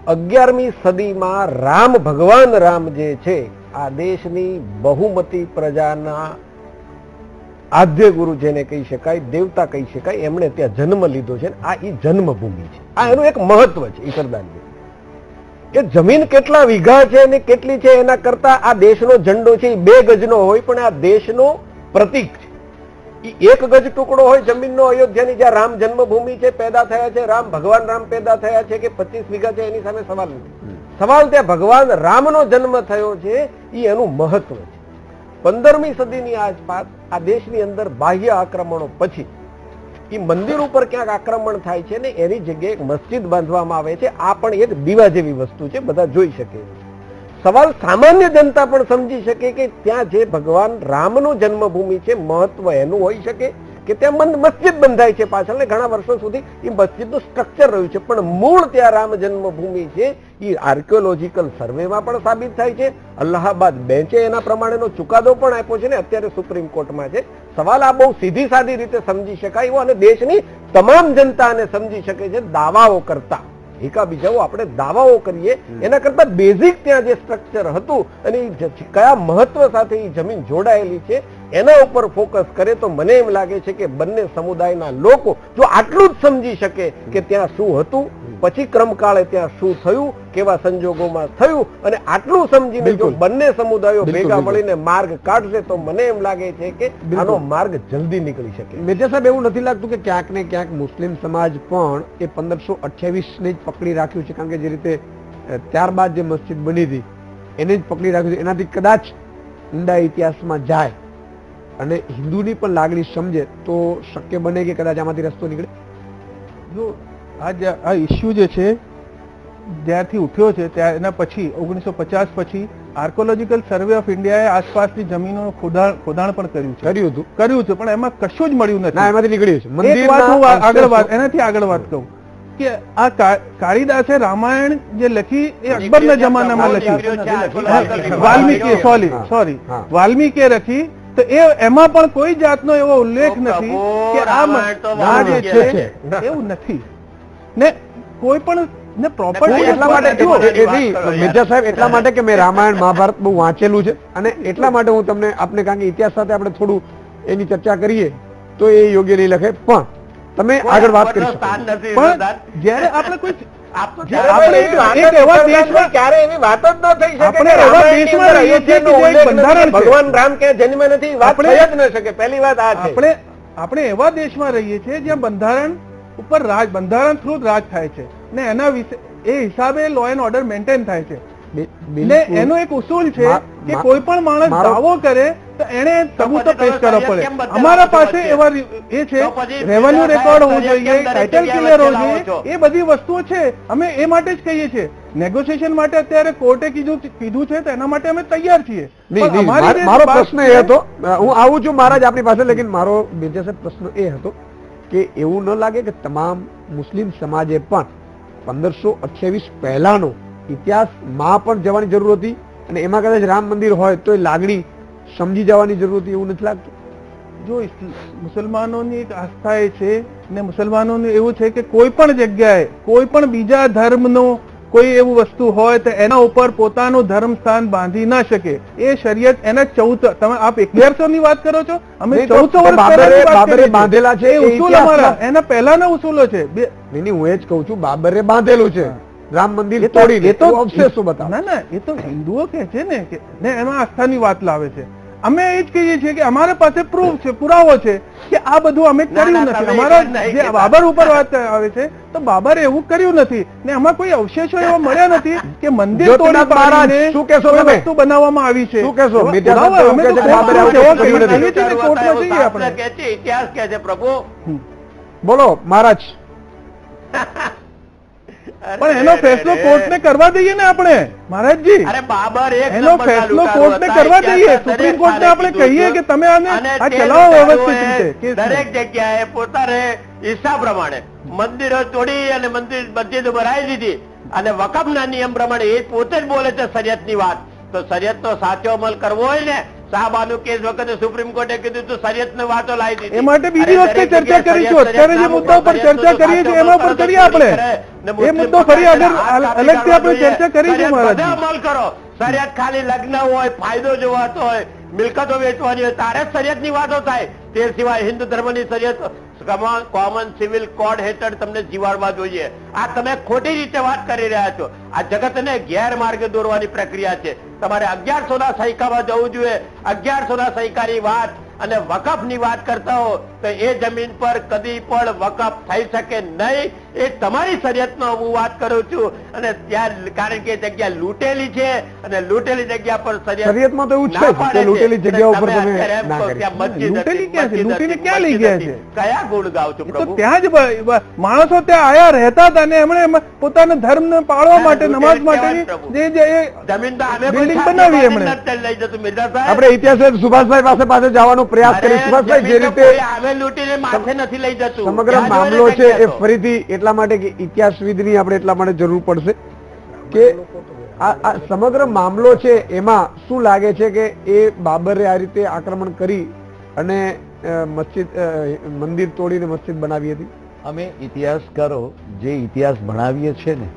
11મી સદીમાં ભગવાન રામ જે છે, આ દેશની બહુમતી પ્રજાના આદ્ય ગુરુ જેને કહી શકાય, દેવતા કહી શકાય, એમણે ત્યાં જન્મ લીધો છે. આ ઈ જન્મભૂમિ છે. આ એનું એક મહત્વ છે ઈશ્વરદાનજી, કે જમીન કેટલા વીઘા છે અને કેટલી છે એના કરતા આ દેશનો ઝંડો છે એ 2 ગજનો હોય, પણ આ દેશનો પ્રતીક છે. એ 1 ગજ ટુકડો હોય જમીનનો અયોધ્યાની, જ્યાં રામ જન્મભૂમિ છે, પેદા થયા છે રામ, ભગવાન રામ પેદા થયા છે, કે 25 વીઘા છે, એની સામે સવાલ નથી. સવાલ ત્યાં ભગવાન રામનો જન્મ થયો છે, એ એનું મહત્વ છે. 15મી સદીની આસપાસ આ દેશની અંદર બાહ્ય આક્રમણો પછી એ મંદિર ઉપર ક્યાંક આક્રમણ થાય છે ને એની જગ્યાએ એક મસ્જિદ બાંધવામાં આવે છે. આ પણ એક દીવા જેવી વસ્તુ છે, બધા જોઈ શકે. સવાલ સામાન્ય જનતા પણ સમજી શકે કે ત્યાં જે ભગવાન રામનો જન્મભૂમિ છે, મહત્વ એનું હોઈ શકે કે ત્યાં મસ્જિદ બંધાય છે પાછળ, ને ઘણા વર્ષો સુધી એ મસ્જિદનું સ્ટ્રક્ચર રહ્યું છે, પણ મૂળ ત્યાં રામ જન્મભૂમિ છે. એ આર્કિયોલોજીકલ સર્વેમાં પણ સાબિત થાય છે. અલ્હાબાદ બેન્ચે એના પ્રમાણેનો ચુકાદો પણ આપ્યો છે ને અત્યારે સુપ્રીમ કોર્ટમાં છે. સવાલ આ બહુ સીધી સાદી રીતે સમજી શકાય એવો, અને દેશની તમામ જનતાને સમજી શકે છે. દાવાઓ કરતા એકાબીજાઓ આપણે દાવાઓ કરીએ એના કરતા બેઝિક ત્યાં જે સ્ટ્રક્ચર હતું અને કયા મહત્વ સાથે એ જમીન જોડાયેલી છે એના ઉપર ફોકસ કરે તો મને એમ લાગે છે કે બંને સમુદાયના લોકો જો આટલું જ સમજી શકે કે ત્યાં શું હતું, પછી ક્રમકાળે ત્યાં શું થયું, કેવા સંજોગોમાં થયું, અને આટલું સમજીને જો બંને સમુદાયો ભેગા મળીને માર્ગ કાઢશે તો મને એમ લાગે છે કે આનો માર્ગ જલ્દી નીકળી શકે. મેજર સાહેબ, એવું નથી લાગતું કે ક્યાંક ને ક્યાંક મુસ્લિમ સમાજ પણ એ 1528 ને જ પકડી રાખ્યું છે? કારણ કે જે રીતે ત્યારબાદ જે મસ્જિદ બની હતી એને જ પકડી રાખ્યું છે. એનાથી કદાચ ઊંડા ઇતિહાસમાં જાય અને હિન્દુની પણ લાગણી સમજે તો શક્ય બને કે કદાચ આમાંથી રસ્તો નીકળે. જો આ ઇસ્યુ જે છે જ્યારથી ઉઠ્યો છે ત્યાં એના પછી 1950 પછી આર્કોલોજીકલ સર્વે ઓફ ઇન્ડિયાએ આસપાસની જમીનોનું ખોદાણ પણ કર્યું છે પણ એમાં કશું જ મળ્યું નથી. એમાંથી નીકળ્યું છે. એક વાત હું એનાથી આગળ વાત કહું કે આ કાળિદાસે રામાયણ જે લખી એ અકબરના જમાનામાં લખી, વાલ્મીકીએ લખી, તો એમાં પણ કોઈ જાતનો એવો ઉલ્લેખ નથી કે આ જે છે એવું નથી ને કોઈ પણ ને પ્રોપર્ટી. એટલા માટે મિર્ઝા સાહેબ એટલા માટે કે મેં રામાયણ મહાભારત બહુ વાંચેલું છે અને એટલા માટે હું તમને આપને કારણ કે ઇતિહાસ સાથે આપણે થોડું એની ચર્ચા કરીએ તો એ યોગ્ય નહીં લખે, પણ તમે આગળ વાત કરી શકો. પણ જયારે આપણે કોઈ ભગવાન રામ કે જન્મ નથી, વાત થઈ જ ન શકે. પહેલી વાત આ છે. આપણે એવા દેશમાં રહીએ છીએ જ્યાં બંધારણ ઉપર બંધારણ થ્રુ રાજ થાય છે ને એના વિશે એ હિસાબે લો એન્ડ ઓર્ડર મેન્ટેન થાય છે. એનો એક ઉસૂલ છે કે કોઈ પણ માણસ દાવો કરે તો એને સબૂતો પેશ કરવા પડે. અમારા પાસે એવા એ છે, રેવન્યુ રેકોર્ડ હોવું જોઈએ, ટાઇટલ ક્લિયર હોવું જોઈએ, એ બધી વસ્તુઓ છે. અમે એ માટે જ કહીએ છીએ. નેગોશિએશન માટે અત્યારે કોર્ટે કીધું છે તો એના માટે અમે તૈયાર છીએ. મારો પ્રશ્ન એ હતો, હું આવું છું મહારાજ આપની પાસે, લેકિન મારો મિર્ઝા સાહેબ પ્રશ્ન એ હતો કે એવું ન લાગે કે તમામ મુસ્લિમ સમાજે પણ 1528 પહેલાનો ઇતિહાસમાં પણ જવાની જરૂર હતી અને એમાં કદાચ રામ મંદિર હોય તો એ લાગણી સમજી જવાની જરૂર હતી, એવું નથી લાગતું? જો મુસલમાનોની એક આસ્થા એ છે ને મુસલમાનોનું એવું છે કે કોઈ પણ જગ્યાએ કોઈ પણ બીજા ધર્મનો કોઈ એવું વસ્તુ હોય તો એના ઉપર પોતાનું ધર્મ સ્થાન બાંધી ના શકે. એ શરિયત એના 14 તમે આપ 1100 ની વાત કરો છો, અમે 1400 વર્ષ બાંધેલા છે. ઉસૂલ અમારા એના પહેલાના ઉસૂલો છે. નહીં, હું એ જ કહું છું, બાબરે બાંધેલું છે રામ મંદિર તોડીને. એ તો અવશેષો બતાવો. ના એ તો હિન્દુઓ કે છે ને એમાં આસ્થાની વાત લાવે છે. અમે એ જ કહીએ છીએ કે અમારા પાસે પ્રૂફ છે, પુરાવો છે કે આ બધું અમે કર્યું નથી. અમારા જે બાબર ઉપર વાત આવે છે તો બાબરે એવું કર્યું નથી ને એમાં કોઈ અવશેષો એવા મળ્યા નથી કે મંદિર તોડી પાડીને શું કહેશો તમે? વસ્તુ બનાવવામાં આવી છે. શું કહેશો? ઇતિહાસ કે છે પ્રભુ. બોલો મહારાજ. પણ એનો ફેસલો કોર્ટને કરવા દઈએ ને આપણે મહારાજજી. અરે બાબર એનો ફેસલો કોર્ટને કરવા દઈએ. સુપ્રીમ કોર્ટને આપણે કહીએ કે તમે આને આ ચલાવો વ્યવસ્થિત રીતે. દરેક જગ્યાએ પોતાને ઈચ્છા પ્રમાણે મંદિરો તોડી અને મસ્જિદો બનાવી દીધી અને વકફના નિયમ પ્રમાણે એ પોતે જ બોલે છે શરિયતની વાત. તો શરિયતનો સાચો અમલ કરવો હોય ને, સાહેબાનું કેસ વખતે સુપ્રીમ કોર્ટે કીધું તો શરિયતની વાતો લાવી દીધી. એ માટે બીજી વખતે ચર્ચા કરીશું. અત્યારે જે મુદ્દા ઉપર ચર્ચા કરીએ છીએ એમાં પર કરીએ આપણે. એ મુદ્દો ફરી આગળ અલગથી આપણે ચર્ચા કરીશું મહારાજ. અમલ કરો. શરિયત ખાલી લગ્ન હોય, ફાયદો જોવાતો હોય, મિલકતો વેચવાની હોય તારે જ શરિયતની વાતો થાય. તે સિવાય હિન્દુ ધર્મની શરિયત કોમન સિવિલ કોડ હેઠળ તમને જીવાડવા જોઈએ. આ તમે ખોટી રીતે વાત કરી રહ્યા છો. આ જગતને ગેરમાર્ગે દોરવાની પ્રક્રિયા છે. તમારે 1100ના સૈકામાં જવું જોઈએ. 1100ના સૈકાની વાત અને વકફની વાત કરતા હો તો એ જમીન પર કદી પણ વકફ થઈ શકે નહીં. એ તમારી શરિયતનો હું વાત કરું છું. અને ત્યાં કારણ કે જગ્યા લૂંટેલી છે અને લૂંટેલી જગ્યા પર શરિયતમાં તો એવું છે કે લૂંટેલી જગ્યા ઉપર તમે લૂંટેલી ક્યાં છે? લૂંટીને ક્યાં લઈ ગયા છે? કયા ગુણ ગાવ છો પ્રભુ? ત્યાં જ માણસો ત્યાં આયા રહેતા હતા ને એમણે પોતાના ધર્મને પાળવા માટે, નમાઝ માટેની જે જમીન બિલ્ડિંગ બનાવી એમણે. લઈ જતું મિર્ઝા સાહેબ. આપણે ઇતિહાસ સુભાષભાઈ પાસે જવાનો પ્રયાસ કરી. સુભાષભાઈ, જે રીતે આવે લૂંટીને માથે નથી લઈ જતું. સમગ્ર મામલો છે એ ફરીથી એટલા માટે કે ઇતિહાસવિદની આપણે એટલા માટે જરૂર પડશે કે આ સમગ્ર મામલો છે એમાં શું લાગે છે કે એ બાબરે આ રીતે આક્રમણ કરી અને મંદિર તોડીને મસ્જિદ બનાવી હતી? અમે ઇતિહાસકારો જે ઇતિહાસ ભણાવીએ છીએ ને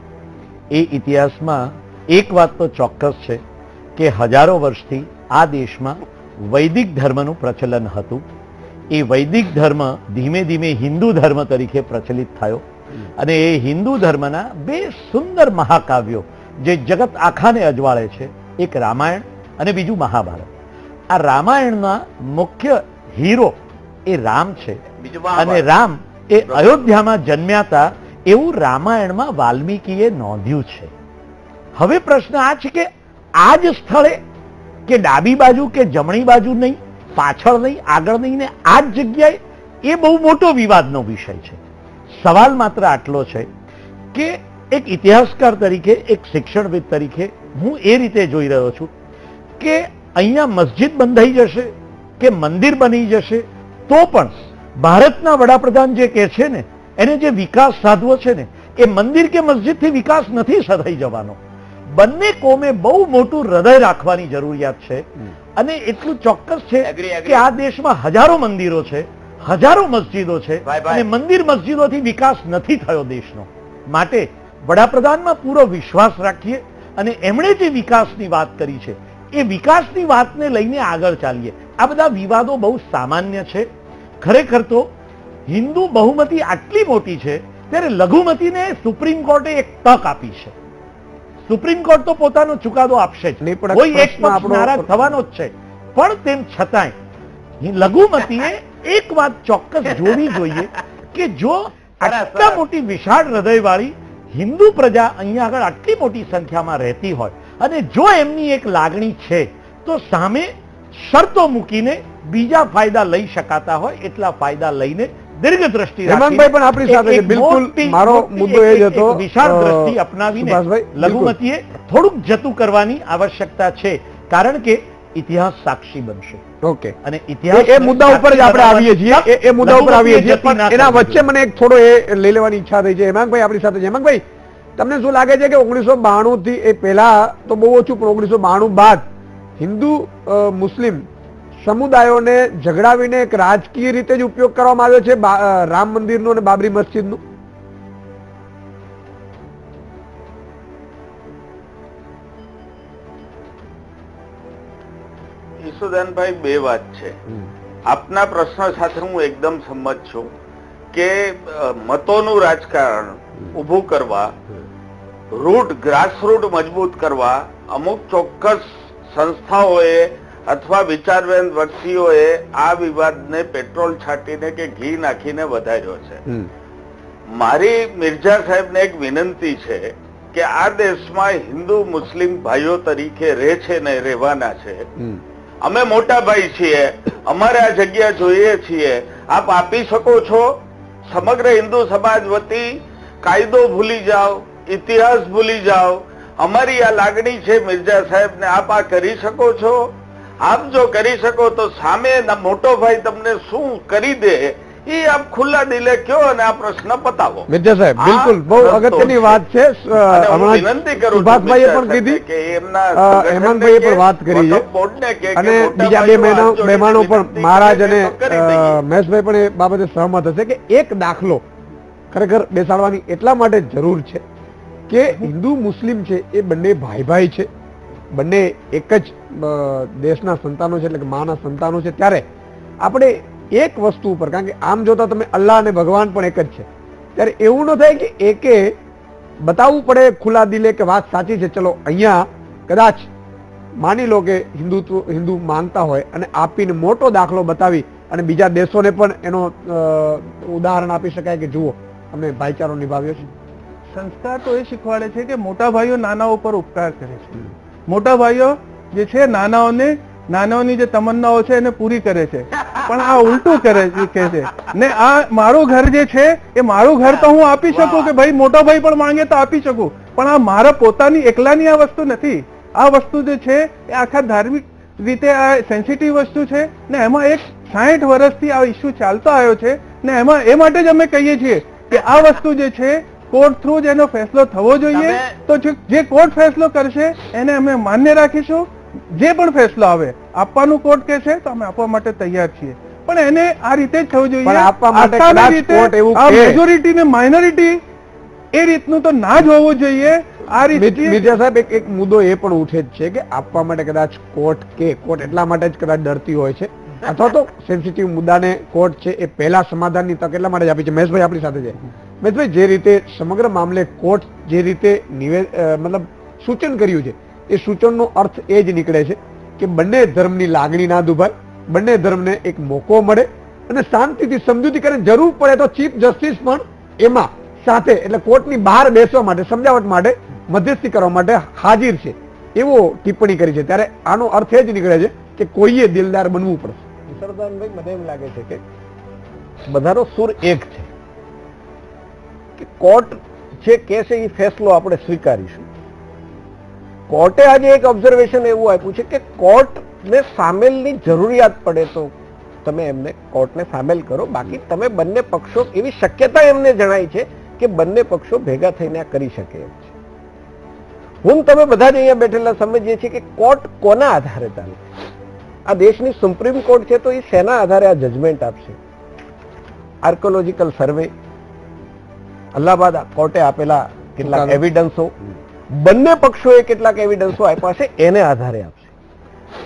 એ ઇતિહાસમાં એક વાત તો ચોક્કસ છે કે હજારો વર્ષથી આ દેશમાં વૈદિક ધર્મનું પ્રચલન હતું. એ વૈદિક ધર્મ ધીમે ધીમે હિન્દુ ધર્મ તરીકે પ્રચલિત થયો અને એ હિન્દુ ધર્મના બે સુંદર મહાકાવ્યો જે જગત આખાને અજવાળે છે, એક રામાયણ અને બીજું મહાભારત. આ રામાયણના મુખ્ય હીરો એ રામ છે અને રામ એ અયોધ્યામાં જન્મ્યા હતા એવું રામાયણમાં વાલ્મીકીએ નોંધ્યું છે. હવે પ્રશ્ન આ છે કે આ જ સ્થળે કે ડાબી બાજુ કે જમણી બાજુ નહીં, પાછળ નહીં, આગળ નહીં ને આ જ જગ્યાએ, એ બહુ મોટો વિવાદનો વિષય છે. સવાલ માત્ર આટલો છે કે એક ઇતિહાસકાર તરીકે, એક શિક્ષણવિદ તરીકે હું એ રીતે જોઈ રહ્યો છું કે અહીંયા મસ્જિદ બંધાઈ જશે કે મંદિર બની જશે તો પણ ભારતના વડાપ્રધાન જે કહે છે ને, એને જે વિકાસ સાધવો છે ને, એ મંદિર કે મસ્જિદથી વિકાસ નથી સધાઈ જવાનો. બંને કોમે બહુ મોટું હૃદય રાખવાની જરૂરિયાત છે. અને એટલું ચોક્કસ છે કે આ દેશમાં હજારો મંદિરો છે, હજારો મસ્જિદો છે, અને મંદિર મસ્જિદોથી વિકાસ નથી થયો દેશનો. માટે વડાપ્રધાનમાં પૂરો વિશ્વાસ રાખીએ અને એમણે જે વિકાસની વાત કરી છે એ વિકાસની વાતને લઈને આગળ ચાલીએ. આ બધા વિવાદો બહુ સામાન્ય છે. ખરેખર તો હિન્દુ બહુમતી આટલી મોટી છે ત્યારે લઘુમતીને સુપ્રીમ કોર્ટે એક તક આપી છે. સુપ્રીમ કોર્ટ તો પોતાનો ચુકાદો આપશે જ, કોઈ એક પક્ષ નારાજ થવાનો જ છે. પણ તેમ છતાંય લઘુમતીએ એક વાત ચોક્કસ જોવી જોઈએ કે જો આટલા મોટી વિશાળ હૃદયવાળી હિન્દુ પ્રજા અહીંયા આગળ આટલી મોટી સંખ્યામાં રહેતી હોય અને જો એમની એક લાગણી છે તો સામે શરતો મૂકીને બીજા ફાયદા લઈ શકાતા હોય એટલા ફાયદા લઈને દીર્ઘ દ્રષ્ટિ હેમાંગભાઈ પણ આપણી સાથે છે. બિલકુલ મારો મુદ્દો એ જ હતો, વિશાળ દ્રષ્ટિ અપનાવીને લઘુમતીએ થોડુંક જતું કરવાની આવશ્યકતા છે, કારણ કે ઇતિહાસ સાક્ષી બનશે. ઓકે, અને ઇતિહાસ એ મુદ્દા ઉપર જ આપણે આવીએ છીએ, એ મુદ્દા ઉપર આવીએ છીએ. પણ એના વચ્ચે મને એક થોડો એ લઈ લેવાની ઈચ્છા થઈ છે. હેમાંગભાઈ આપણી સાથે છે. હેમાંગભાઈ, તમને શું લાગે છે કે 1992 થી એ પહેલા તો બહુ ઓછું, પણ 1992 બાદ હિન્દુ મુસ્લિમ સમુદાયોને ઝઘડાવીને એક રાજકીય રીતે જ ઉપયોગ કરવામાં આવ્યો છે રામ મંદિરનો અને બાબરી મસ્જિદનો? ઈસુદાનભાઈ, બે વાત છે. આપના પ્રશ્ન સાથે હું એકદમ સંમત છું કે મતોનું રાજકારણ ઉભું કરવા, ગ્રાસરૂટ મજબૂત કરવા અમુક ચોક્કસ સંસ્થાઓએ અથવા વિચારવેન વ્યક્તિઓએ આ વિવાદને પેટ્રોલ છાંટીને કે ઘી નાખીને વધાર્યો છે. મારી મિર્ઝા સાહેબને એક વિનંતી છે કે આ દેશમાં હિન્દુ મુસ્લિમ ભાઈઓ તરીકે રહે છે ને રહેવાના છે. અમે મોટા ભાઈ છીએ, અમારે આ જગ્યા જોઈએ છીએ. આપ આપી શકો છો? સમગ્ર હિન્દુ સમાજ વતી કાયદો ભૂલી જાઓ, ઇતિહાસ ભૂલી જાઓ. અમારી આ લાગણી છે મિર્ઝા સાહેબ ને, આપ આ કરી શકો છો? આપ જો કરી શકો તો સામે મોટો ભાઈ તમને શું કરી દે એ આપ ખુલ્લા દિલે કયો અને આ પ્રશ્ન પતાવો. મિર્ઝા સાહેબ, બિલકુલ બહુ અગત્યની વાત છે. વિનંતી કરું સુભાષભાઈએ પણ કીધી, કે એમના હેમાંગભાઈએ પણ વાત કરી છે, અને બીજા બે મહેમાનો પણ મહારાજ અને મહેશભાઈ પણ એ બાબતે સહમત હશે કે એક દાખલો ખરેખર બેસાડવાની એટલા માટે જરૂર છે કે હિન્દુ મુસ્લિમ છે એ બંને ભાઈ ભાઈ છે, બંને એક જ દેશના સંતાનો છે, એટલે કે માના સંતાનો છે. ત્યારે આપણે એક વસ્તુ ઉપર, કારણ કે આમ જોતા તમે અલ્લાહ અને ભગવાન પણ એક જ છે, ત્યારે એવું ન થાય કે એકે બતાવવું પડે ખુલ્લા દિલે કે વાત સાચી છે, ચલો અહીંયા કદાચ માની લો કે હિન્દુ માનતા હોય અને આપીને મોટો દાખલો બતાવી અને બીજા દેશોને પણ એનો ઉદાહરણ આપી શકાય કે જુઓ અમે ભાઈચારો નિભાવ્યો છે. સંસ્કાર તો એ શીખવાડે છે કે મોટા ભાઈઓ નાના ઉપર ઉપકાર કરે છે. મોટા ભાઈઓ જે છે નાનાઓની જે તમન્નાઓ છે એને પૂરી કરે છે, પણ આ ઉલટું કરે છે ને. આ મારું ઘર જે છે એ મારું ઘર તો હું આપી શકું કે ભાઈ મોટો ભાઈ પણ માંગે તો આપી શકું, પણ આ મારા પોતાની એકલાની આ વસ્તુ નથી. આ વસ્તુ જે છે એ આખા ધાર્મિક રીતે આ સેન્સિટિવ વસ્તુ છે ને. એમાં એક 60 વર્ષથી આ ઇસ્યુ ચાલતો આવ્યો છે ને. એમાં એ માટે જ અમે કહીએ છીએ કે આ વસ્તુ જે છે કોર્ટ થ્રુ જ એનો ફેસલો થવો જોઈએ. તો જે કોર્ટ ફેસલો કરશે એને અમે માન્ય રાખીશું. જે પણ ફેસલો આવે, આપવાનું કોર્ટ કે છે તો અમે આપવા માટે તૈયાર છીએ, પણ એને આ રીતે જ થવું જોઈએ. મેજોરિટી ને માઇનોરિટી એ રીતનું તો ના જ હોવું જોઈએ. આ રીતે મિર્ઝા સાહેબ એક મુદ્દો એ પણ ઉઠે જ છે કે આપવા માટે કદાચ કોર્ટ એટલા માટે જ કદાચ ડરતી હોય છે, અથવા તો સેન્સિટિવ મુદ્દાને કોર્ટ છે એ પહેલા સમાધાનની તક એટલા માટે જ આપી છે. મહેશભાઈ આપણી સાથે છે. મહેશભાઈ, જે રીતે સમગ્ર મામલે કોર્ટ જે રીતે મતલબ સૂચન કર્યું છે, એ સૂચનનો અર્થ એ જ નીકળે છે કે બંને ધર્મની લાગણી ના દુભાય, બંને ધર્મને એક મોકો મળે અને શાંતિથી સમજૂતી કરે. જરૂર પડે તો ચીફ જસ્ટિસ પણ એમાં સાથે, એટલે કોર્ટની બહાર બેસવા માટે, સમજાવટ માટે, મધ્યસ્થી કરવા માટે હાજર છે, એવો ટિપ્પણી કરી છે. ત્યારે આનો અર્થ એ જ નીકળે છે કે કોઈએ દિલદાર બનવું પડશે. સરદારભાઈ, મને એમ લાગે છે કે બધાનો સુર એક છે કે કોર્ટ જે કહેશે એ ફેસલો આપણે સ્વીકારીશું. કોર્ટે આજે એક ઓબ્ઝર્વેશન એવું આપ્યું છે કે કોર્ટને સામેલની જરૂરિયાત પડે તો તમે એમને કોર્ટને સામેલ કરો, બાકી તમે બંને પક્ષો, એવી શક્યતા એમને જણાય છે કે બંને પક્ષો ભેગા થઈને આ કરી શકે એમ છે. હું તમે બધા જ અહીંયા બેઠેલા સમજીએ છીએ કે કોર્ટ કોના આધારે ચાલે. આ દેશની સુપ્રીમ કોર્ટ છે તો એ શેના આધારે આ જજમેન્ટ આપશે? આર્કોલોજીકલ સર્વે, અલ્હાબાદ કોર્ટે આપેલા કેટલાક એવિડન્સો, બંને પક્ષોએ કેટલાક એવિડન્સો આપ્યા છે, એને આધારે આપશે.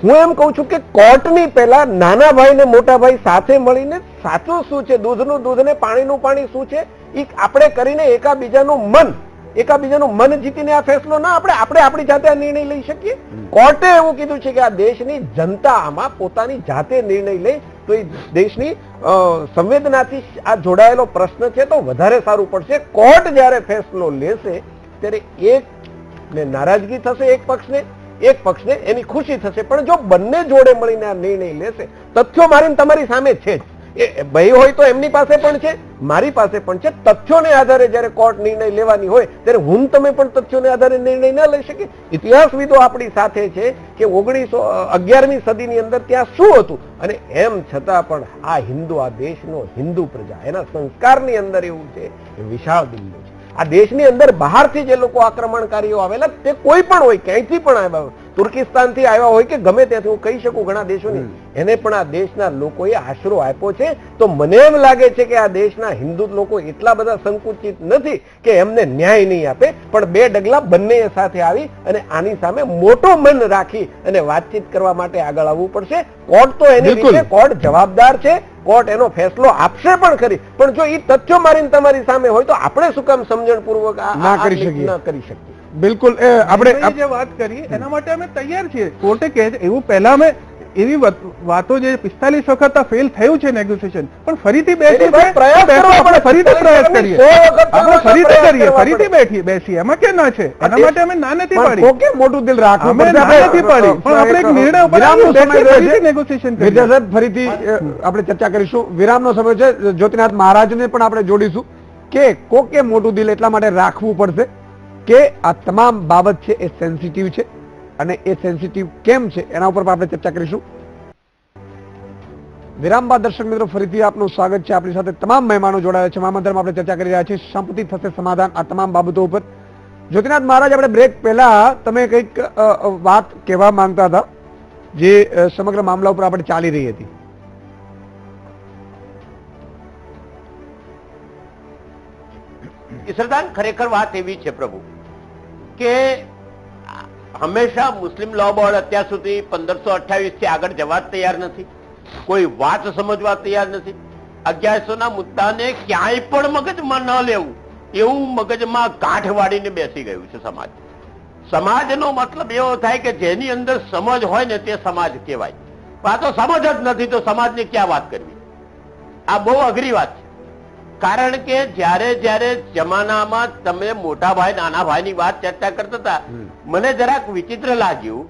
હું એમ કહું છું કે કોર્ટની પહેલા નાના ભાઈ ને મોટા ભાઈ સાથે મળીને સાચું શું છે, દૂધનું દૂધ ને પાણીનું પાણી શું છે, એ આપણે કરીને એકાબીજાનું મન જીતીને આ ફેસલો ના આપણે આપણી જાતે આ નિર્ણય લઈ શકીએ. કોર્ટે એવું કીધું છે કે આ દેશની જનતા આમાં પોતાની જાતે નિર્ણય લે તો એ દેશની સંવેદનાથી આ જોડાયેલો પ્રશ્ન છે તો વધારે સારું પડશે. કોર્ટ જ્યારે ફેસલો લેશે ત્યારે એકને નારાજગી થશે, એક પક્ષને એની ખુશી થશે, પણ જો બંને જોડે મળીને આ નિર્ણય લેશે, તથ્યો મારીને તમારી સામે છે જ, એ ભાઈ હોય તો એમની પાસે પણ છે, મારી પાસે પણ છે. તથ્યોને આધારે જ્યારે કોર્ટ નિર્ણય લેવાની હોય ત્યારે હું તમે પણ તથ્યોને આધારે નિર્ણય ન લઈ શકીએ. ઇતિહાસવિદો આપણી સાથે છે કે 11મી સદીની અંદર ત્યાં શું હતું, અને એમ છતાં પણ આ દેશનો હિન્દુ પ્રજા એના સંસ્કારની અંદર એવું છે કે વિશાળ દિલનો છે. આ દેશની અંદર બહારથી જે લોકો આક્રમણકારીઓ આવેલા તે કોઈ પણ હોય, ક્યાંયથી પણ આવ્યા હોય, તુર્કિસ્તાનથી આવ્યા હોય કે ગમે ત્યાંથી, હું કહી શકું ઘણા દેશોની, એને પણ આ દેશના લોકોએ આશરો આપ્યો છે. તો મને એમ લાગે છે કે આ દેશના હિન્દુ લોકો એટલા બધા સંકુચિત નથી કે એમને ન્યાય નહીં આપે, પણ બે ડગલા બંને સાથે આવી અને આની સામે મોટો મન રાખી અને વાતચીત કરવા માટે આગળ આવવું પડશે. કોર્ટ તો એની રીતે કોર્ટ જવાબદાર છે, કોર્ટ એનો ફેસલો આપશે પણ ખરી, પણ જો એ તથ્યો મારીને તમારી સામે હોય તો આપણે શું કામ સમજણપૂર્વક ના કરી શકીએ? બિલકુલ, આપણે જે વાત કરી એના માટે અમે તૈયાર છીએ. કોર્ટે કહે છે એવું, પહેલા અમે એવી વાતો જે 45 વખત આ ફેલ થયું છે નેગોશિએશન, પણ ફરીથી ફરીથી બેસીએ, એમાં કે ના છે, એના માટે અમે ના નથી પાડી. ઓકે, મોટું દિલ રાખો, અમે ના નથી પાડી, પણ આપણે એક નિર્ણય ઉપર નેગોશિએશન કરીએ. ફરીથી આપણે ચર્ચા કરીશું. વિરામનો સમય છે. જ્યોતિનાથ મહારાજને પણ આપણે જોડીશું કે કોકે મોટું દિલ એટલા માટે રાખવું પડશે કે આ તમામ બાબત છે એ સેન્સિટિવ છે, અને એ સેન્સિટિવ કેમ છે એના ઉપર આપણે ચર્ચા કરીશું. વિરામ બાદ દર્શક મિત્રો ફરીથી આપનું સ્વાગત છે. આપણી સાથે તમામ મહેમાનો જોડાયા છે. મહામંત્રમાં આપણે ચર્ચા કરી રહ્યા છીએ. સંપત્તિ થશે સમાધાન, આ તમામ બાબતો ઉપર. જ્યોતિનાથ મહારાજ, આપણે બ્રેક પહેલા તમે કંઈક વાત કહેવા માંગતા હતા જે સમગ્ર મામલા ઉપર આપણે ચાલી રહી હતી. ઈશ્વરદાન, ખરેખર વાત એવી છે પ્રભુ કે હંમેશા મુસ્લિમ લો બોર્ડ અત્યાર સુધી 1528 થી આગળ જવા તૈયાર નથી, કોઈ વાત સમજવા તૈયાર નથી. 1100 ના મુદ્દાને ક્યાંય પણ મગજમાં ન લેવું એવું મગજમાં ગાંઠ વાળીને બેસી ગયું છે સમાજ. સમાજનો મતલબ એવો થાય કે જેની અંદર સમજ હોય ને તે સમાજ કહેવાય. આ તો સમજ જ નથી તો સમાજની ક્યાં વાત કરવી? આ બહુ અઘરી વાત છે. કારણ કે જ્યારે જમાનામાં તમે મોટા ભાઈ નાના ભાઈની વાત ચર્ચા કરતા હતા, મને જરાક વિચિત્ર લાગ્યું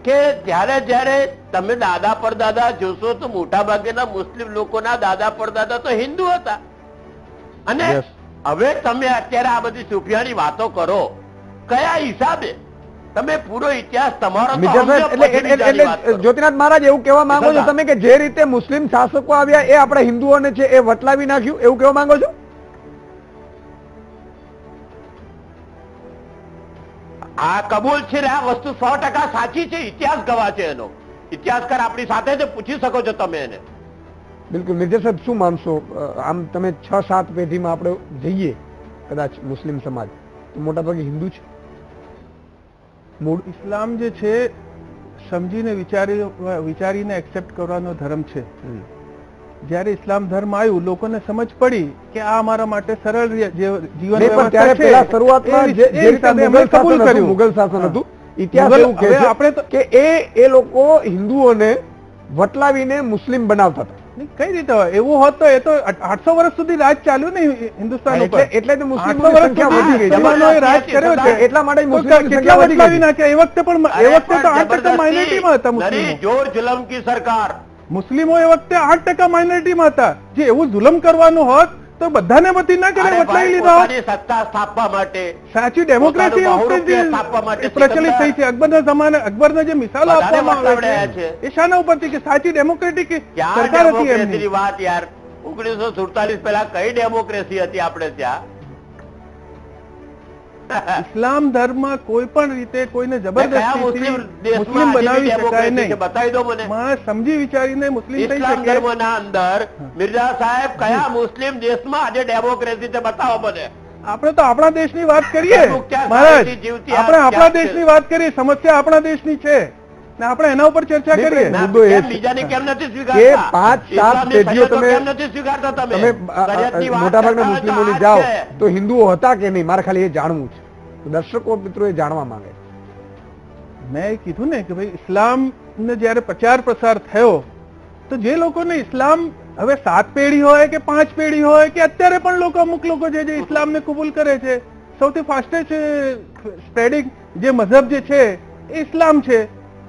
કે જ્યારે તમે દાદા પરદાદા જોશો તો મોટા ભાગેના મુસ્લિમ લોકોના દાદા પરદાદા તો હિન્દુ હતા, અને હવે તમે અત્યારે આ બધી સુફિયાની વાતો કરો, કયા હિસાબે? તમે પૂરો ઇતિહાસ તમારો જ્યોતિનાથ મહારાજ એવું કહેવા માંગો છો તમે કે જે રીતે મુસ્લિમ શાસકો આવ્યા એ આપણે હિન્દુઓને છે એ વટલાવી નાખ્યું, એવું કહેવા માંગો છો? આ કબૂલ છે ને, આ વસ્તુ 100% સાચી છે. ઇતિહાસ ગવા છે એનો. ઇતિહાસકાર આપણી સાથે છે, પૂછી શકો છો તમે એને. બિલકુલ. મિર્ઝા સાહેબ, શું માનશો? આમ તમે 6-7 પેઢીમાં આપણે જઈએ કદાચ મુસ્લિમ સમાજ તો મોટાભાગે હિન્દુ છે. મૂળ ઇસ્લામ જે છે સમજીને વિચારીને એક્સેપ્ટ કરવાનો ધર્મ છે. જ્યારે ઇસ્લામ ધર્મ આવ્યું, લોકોને સમજ પડી કે આ અમારા માટે સરળ જીવન વ્યવસ્થા છે. શરૂઆતમાં જે રીતે મુગલ શાસન હતું, ઇતિહાસ એવું કહે છે આપણે કે એ લોકો હિન્દુઓને વટલાવીને મુસ્લિમ બનાવતા હતા. કઈ રીતે હોય? એવું હોત તો એ તો 800 વર્ષ સુધી રાજ ચાલ્યું ને હિન્દુસ્તાન ઉપર. એટલે તો મુસ્લિમોની સંખ્યા વધી ગઈ. જમાનોએ રાજ કર્યો છે, એટલા માટે મુસ્લિમોની કેટલા વટલાવી નાખ્યા. એ વખતે તો 8% માઇનોરિટીમાં હતા મુસ્લિમો. જોર જુલમ કી સરકાર. મુસ્લિમો એ વખતે 8% માઇનોરિટીમાં હતા. જે એવું જુલમ કરવાનું હોત તો બધાને વતી ના કરે અરે વટલાઈ ભાઈ, લીધા પોતાની સત્તા સ્થાપવા માટે સાચી ડેમોક્રેસી પોતાનું બહુરૂપિય સ્થાપવા માટે પ્રચલિત થઈ છે. અકબરના જમાને અકબરના જે મિસાલો બધાને આપવામાં આવે વટાવડ્યા છે છે. એ શાના ઉપરથી કે સાચી ડેમોક્રેટિક ક્યાં સરકાર હતી ડેમોક્રેસીની એમની. વાત યાર? 1947 પહેલા કઈ ડેમોક્રેસી હતી આપણે ત્યાં? ઇસ્લામ ધર્મમાં કોઈ પણ રીતે કોઈને કયા જબરદસ્તી મુસ્લિમ મુસ્લિમ દેશમાં આજે બનાવી શકાય ડેમોક્રેસી છે? નહીં. બતાવી દો મને. માણસ સમજી વિચારીને મુસ્લિમ થઈ ઇસ્લામ શકે. ધર્મના અંદર મિર્ઝા સાહેબ કયા મુસ્લિમ દેશમાં આજે ડેમોક્રેસી છે? બતાવો મને. આપણે તો આપણા દેશની વાત કરીએ અમુક ક્યાં મહારાજ, શાંતિ જીવતી આપણે આ આપણા ક્યાં છે? દેશની વાત કરીએ. સમસ્યા આપણા દેશની છે ને આપણે એના ઉપર ચર્ચા નહીં, કરીએ. ના, ના, મુદ્દો એ કેમ છે બીજાની કેમ નથી કે સ્વીકારતા? 5-7 ઇસ્લામની પેઢીઓ શરીયતો તમે કેમ નથી સ્વીકારતા તમે? તમે શરીયતની વાત મોટાભાગના કરતા હોય તો મુસ્લિમોની આ જાઓ છે. તો હિન્દુઓ હતા કે નહીં, મારે ખાલી એ જાણવું છે. તો દર્શકો મિત્રો એ જાણવા માંગે છે. મેં એ કીધું ને કે ભાઈ ઇસ્લામ ને જયારે પ્રચાર પ્રસાર થયો તો જે લોકોને ઇસ્લામ હવે 7 પેઢી હોય કે 5 પેઢી હોય કે અત્યારે પણ લોકો અમુક લોકો છે જે ઇસ્લામને કબૂલ કરે છે, સૌથી ફાસ્ટેસ્ટ સ્પ્રેડિંગ જે મઝહબ જે છે એ ઇસ્લામ છે.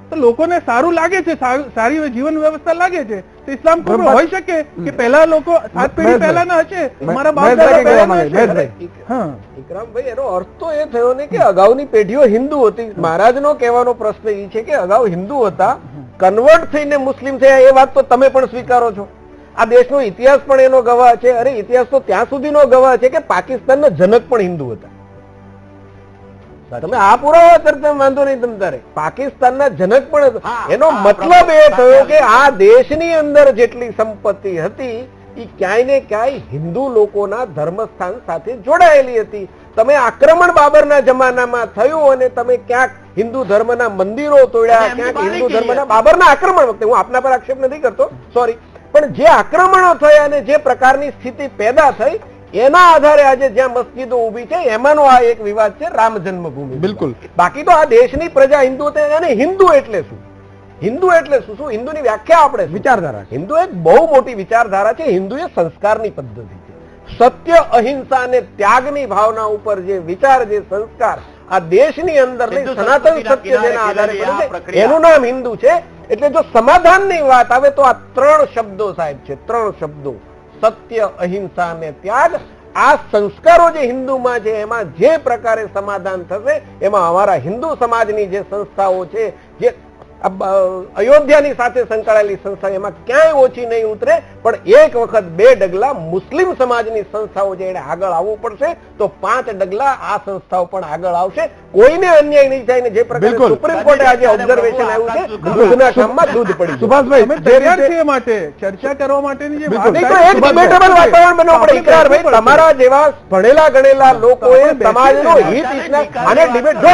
તો લોકોને સારું લાગે છે, સારી જીવન વ્યવસ્થા લાગે છે તો ઇસ્લામ કબૂલ બરાબર. હોઈ શકે કે પહેલા લોકો 7 પેઢી પહેલાના હશે, મારા બાપ મહેશભાઈ દાદા કઈ કહેવા પહેલાના માંગે? હશે. મહેશભાઈ. હા, વિક્રમભાઈ, એનો અર્થ તો એ થયો ને કે અગાઉની પેઢીઓ હિન્દુ હતી. મહારાજનો કહેવાનો પ્રશ્ન એ છે કે અગાઉ હિન્દુ હતા, કન્વર્ટ થઈને મુસ્લિમ થયા. એ વાત તો તમે પણ સ્વીકારો છો. આ દેશનો ઇતિહાસ પણ એનો ગવાહ છે. અરે ઇતિહાસ તો ત્યાં સુધીનો ગવાહ છે કે પાકિસ્તાનના જનક પણ હિન્દુ હતા. તમે આ પુરાવા કરતા વાંધો નહીં. તમ તારે પાકિસ્તાનના જનક પણ હા, એનો હા, મતલબ એ પ્રભુ, થયો કે આ દેશની અંદર જેટલી સંપત્તિ હતી એ ક્યાંય ને ક્યાંય હિન્દુ લોકોના ધર્મસ્થાન સાથે જોડાયેલી હતી. તમે આક્રમણ બાબરના જમાનામાં થયું અને તમે ક્યાંક હિન્દુ ધર્મના મંદિરો તોડ્યા, અને એમની ક્યાંક હિન્દુ બારીકી ધર્મના હતી. બાબરના આક્રમણ વખતે, હું આપના પર આક્ષેપ નથી કરતો, સોરી, પણ જે આક્રમણો થયા અને જે પ્રકારની સ્થિતિ પેદા થઈ એના આધારે આજે જ્યાં મસ્જિદો ઊભી છે એમાંનો આ એક વિવાદ છે રામ જન્મભૂમિ. બિલકુલ. બાકી તો આ દેશની પ્રજા હિન્દુ છે. અને હિન્દુ એટલે શું? હિન્દુ એટલે શું? શું હિન્દુની વ્યાખ્યા આપણે શું? વિચારધારા. હિન્દુ એક બહુ મોટી વિચારધારા છે. હિન્દુ એ સંસ્કારની પદ્ધતિ છે. સત્ય, અહિંસા અને ત્યાગની ભાવના ઉપર જે વિચાર, જે સંસ્કાર આ દેશની અંદર નહીં, હિન્દુ સનાતન સંસ્કૃતિના સત્ય જેના આધારે કિનારે બને છે પ્રક્રિયા. એનું નામ હિન્દુ છે. એટલે જો સમાધાનની વાત આવે તો આ 3 શબ્દો સાહેબ છે, 3 શબ્દો: સત્ય, અહિંસા અને ત્યાગ. આ સંસ્કારો જે હિન્દુમાં છે એમાં જે પ્રકારે સમાધાન થશે એમાં અમારા હિન્દુ સમાજની જે સંસ્થાઓ છે, જે અયોધ્યાની સાથે સંકળાયેલી સંસ્થા, એમાં ક્યાંય ઓછી નહીં ઉતરે. પણ એક વખત 2 ડગલા મુસ્લિમ સમાજની સંસ્થાઓ છે એને આગળ આવવું પડશે તો 5 ડગલા આ સંસ્થાઓ પણ આગળ આવશે. કોઈને અન્યાય નહીં થાય. ને જે પ્રકારે બિલકુલ. સુપ્રીમ કોર્ટે આજે ઓબ્ઝર્વેશન આવ્યું છે, દૂધના કામમાં દૂધ પડી ગયું. સુભાષભાઈ, અમે જે તૈયાર રીતે છીએ માટે ચર્ચા કરવા માટેની જે બિલકુલ. વાત નહીં તો થાય એક છે, ડિબેટેબલ વાતાવરણ બનાવવું પડે. ઇકરાર ભાઈ, પડશે. તમારા જેવા ભણેલા ગણેલા લોકોએ આપણે સમાજનો બેસીને હિત વાત ઈચ્છના ચાલે, અને ડિબેટ, જો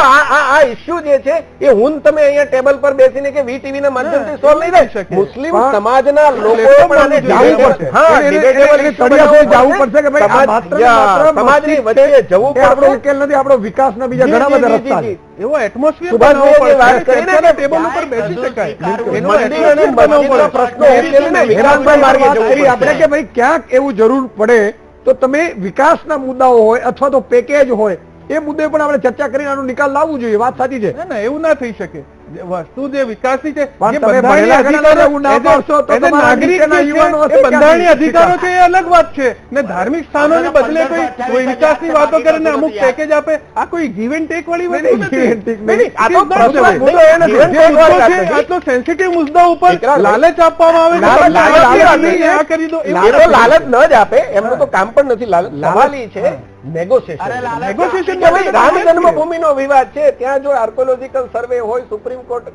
આ ઇસ્યુ જે છે એ હું તમે અહીંયા ટેબલ પર બેસીને કે વીટીવી ના માધ્યમથી સોલ્વ નહીં થઈ થાય. શકે. મુસ્લિમ પણ સમાજના લોકોએ પ્લેટફોર્મ પણ આને બનવું જાવું જોઈએ. પડશે. હા, એને- એને- debatable એને issue તળિયા સુધી બનાવવું જાવું પડશે કે ભાઈ આ માત્ર ને માત્ર સમાજની મસ્જિદ વચ્ચે છે, જવું એ આપણો પડશે. ઉકેલ નથી. આપણો વિકાસના બીજા જી, ઘણા જી, બધા જી, રસ્તા જી, છે. જી. એવો એટમોસ્ફિયર સુભાષભાઈએ જે વાત કરી ને ચર્ચાના કે ટેબલ ઉપર જાય બેસી બધું શકાય. સ્વીકારવું. એનો મંદિર અને atmosphere બનાવવો મસ્જિદના પડે. પ્રશ્નો ઉકેલીને વિકાસભાઈ માર્ગે વાત જવું કરી પડશે. આપણે કે ભાઈ ક્યાંક એવું જરૂર પડે તો તમે વિકાસના મુદ્દાઓ હોય અથવા તો પેકેજ હોય એ મુદ્દે પણ આપણે ચર્ચા કરીને આનો નિકાલ લાવવું જોઈએ. વાત સાચી છે. ના, ના, એવું ના થઈ શકે. વસ્તુ જે વિકાસની છે, પણ જે તમે બંધારણીય ભણેલા ગણેલા અધિકારો, એવું ના as a- પાડશો તો as a તમારા નાગરિક નીચેના જે છે, યુવાનો હશે એ બંધારણીય ક્યાંથી અધિકારો છે એ અલગ વાત છે. ને ધાર્મિક સ્થાનોને બદલે કોઈ વિકાસની વાતો કરે ને અમુક પેકેજ આપે, આ કોઈ ગીવ એન્ડ ટેક વાળી વસ્તુ નહીં, નથી. give and take નહીં, આ તો it is not પ્રશ્ન so. મુદ્દો એ નથી. જે give and take મુદ્દો વાળી છે, વાત નથી. આટલો સેન્સિટિવ મુદ્દા ઉપર વિકરાળ ભાઈ. લાલચ આપવામાં આવે કે લાલચ તમે લાલચ આ નથી. આ કરી દો, એવું એ તો નથી. લાલચ ન જ આપે, એમનું તો કામ પણ નથી લાલચ. સવાલ ઈ છે negotiation. અરે લાલચ Negotiation કે ભાઈ રામ માટે જન્મભૂમિનો વિવાદ છે, ત્યાં જો આર્કોલોજીકલ સર્વે હોય, સુપ્રીમ કોર્ટ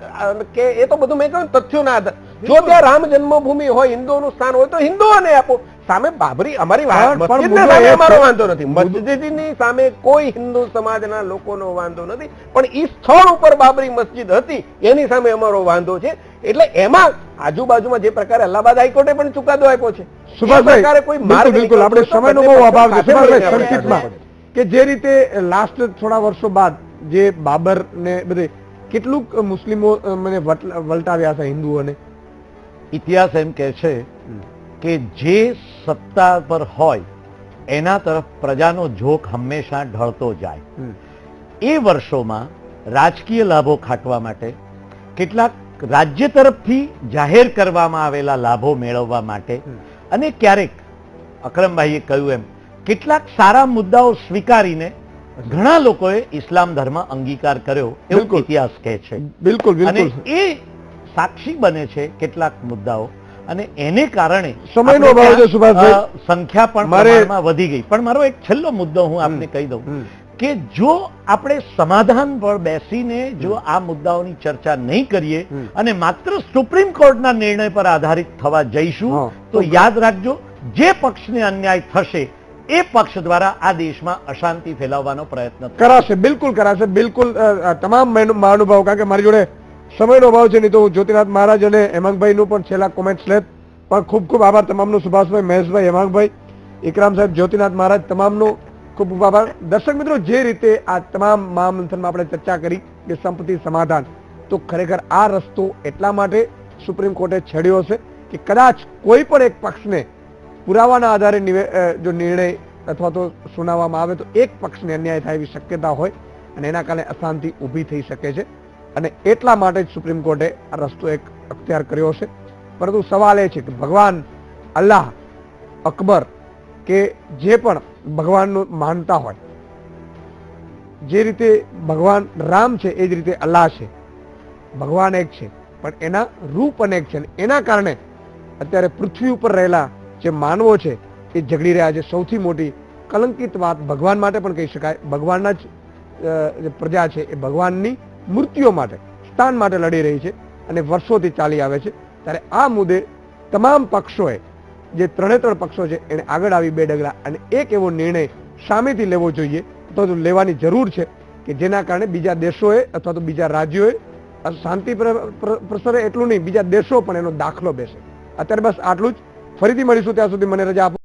કે એ તો બધું મેં કહ્યું તથ્યોના આધારે. જો ત્યાં રામ જન્મભૂમિ હોય, હિન્દુઓનું સ્થાન હોય તો હિન્દુઓને આપો. સામે બાબરી અમારી પણ મસ્જિદના મુદ્દો સામે એ અમારો છે. વાંધો નથી. મસ્જિદની સામે કોઈ હિન્દુ સમાજના લોકોનો વાંધો નથી. પણ ઈ સ્થળ ઉપર બાબરી મસ્જિદ હતી એની સામે અમારો વાંધો છે. એટલે એમાં આજુબાજુમાં જે પ્રકારે અલ્હાબાદ હાઈકોર્ટે પણ ચુકાદો આપ્યો છે, એ સુભાષભાઈ, પ્રકારે કોઈ બિલકુલ, માર્ગ બિલકુલ. આપણે નીકળતો સમયનો બધે બહુ અભાવ છે. સાથે સુભાષભાઈ, મળીને સંક્ષિપ્તમાં કે જે રીતે લાસ્ટ થોડા વર્ષો બાદ જે બાબર ને બધે કેટલુંક મુસ્લિમો મને વલટાવ્યા છે હિન્દુઓને. ઇતિહાસ એમ કહે છે કે જે સત્તા પર હોય એના તરફ પ્રજાનો ઝોક હંમેશા ઢળતો જાય. એ વર્ષોમાં રાજકીય લાભો ખાટવા માટે, કેટલાક રાજ્ય તરફથી જાહેર કરવામાં આવેલા લાભો મેળવવા માટે, અને ક્યારેક અકરમભાઈએ કહ્યું એમ કેટલાક સારા મુદ્દાઓ સ્વીકારીને ઘણા લોકોએ ઇસ્લામ ધર્મ અંગીકાર કર્યો એવું બિલકુલ. ઇતિહાસ કહે છે. બિલકુલ અને બિલકુલ એ સાક્ષી બને છે કેટલાક મુદ્દાઓ અને એને કારણે સમયનો આપણે અભાવ છે, ત્યાં, સુભાષભાઈ. સંખ્યા પણ મારે- પ્રમાણમાં વધી ગઈ. પણ મારો એક છેલ્લો મુદ્દો હું આપને કહી દઉં કે જો આપણે સમાધાન પર બેસીને જો આ મુદ્દાઓની ચર્ચા નહીં કરીએ અને માત્ર સુપ્રીમ કોર્ટના નિર્ણય પર આધારિત થવા જઈશું હા. તો યાદ રાખજો જે પક્ષને અન્યાય થશે એ પક્ષ દ્વારા આ દેશમાં અશાંતિ ફેલાવવાનો પ્રયત્ન થશે. કરાશે, બિલકુલ કરાશે, બિલકુલ. તમામ મહાનુભાવો, કારણ કે મારી જોડે સમયનો અભાવ છે, નહીં તો હું જ્યોતિનાથ મહારાજ અને હેમાંગભાઈનું પણ છેલ્લા કોમેન્ટ્સ લેત. પણ ખૂબ ખૂબ આભાર તમામનો, સુભાષભાઈ, મહેશભાઈ, હેમાંગભાઈ, ઇકરામ સાહેબ, જ્યોતિનાથ મહારાજ, તમામનો ખૂબ ખૂબ આભાર. દર્શક મિત્રો, જે રીતે આ તમામ મહામંથનમાં આપણે ચર્ચા કરી કે સંપત્તિ સમાધાન, તો ખરેખર આ રસ્તો એટલા માટે સુપ્રીમ કોર્ટે છેડ્યો છે કે કદાચ કોઈ પણ એક પક્ષને પુરાવાના આધારે જો નિર્ણય અથવા તો સુનાવવામાં આવે તો એક પક્ષને અન્યાય થાય એવી શક્યતા હોય અને એના કારણે અશાંતિ ઊભી થઈ શકે છે. અને એટલા માટે જ સુપ્રીમ કોર્ટે આ રસ્તો એક અખ્તિયાર કર્યો છે. પરંતુ સવાલ એ છે કે ભગવાન અલ્લાહ, અકબર કે જે પણ ભગવાનનું માનતા હોય, જે રીતે ભગવાન રામ છે એ જ રીતે અલ્લાહ છે. ભગવાન એક છે પણ એના રૂપ અનેક છે. અને એના કારણે અત્યારે પૃથ્વી ઉપર રહેલા જે માનવો છે એ ઝઘડી રહ્યા છે. સૌથી મોટી કલંકિત વાત ભગવાન માટે પણ કહી શકાય. ભગવાનના જ જે પ્રજા છે એ ભગવાનની મૂર્તિઓ માટે, સ્થાન માટે લડી રહી છે અને વર્ષોથી ચાલી આવે છે. ત્યારે આ મુદ્દે તમામ પક્ષોએ, જે ત્રણે ત્રણ પક્ષો છે, એને આગળ આવી બે ડગલા અને એક એવો નિર્ણય સામેથી લેવો જોઈએ અથવા તો લેવાની જરૂર છે કે જેના કારણે બીજા દેશોએ અથવા તો બીજા રાજ્યોએ શાંતિ પ્રસરે એટલું નહીં, બીજા દેશો પણ એનો દાખલો બેસે. અત્યારે બસ આટલું જ. ફરીથી મળીશું, ત્યાં સુધી મને રજા આપો.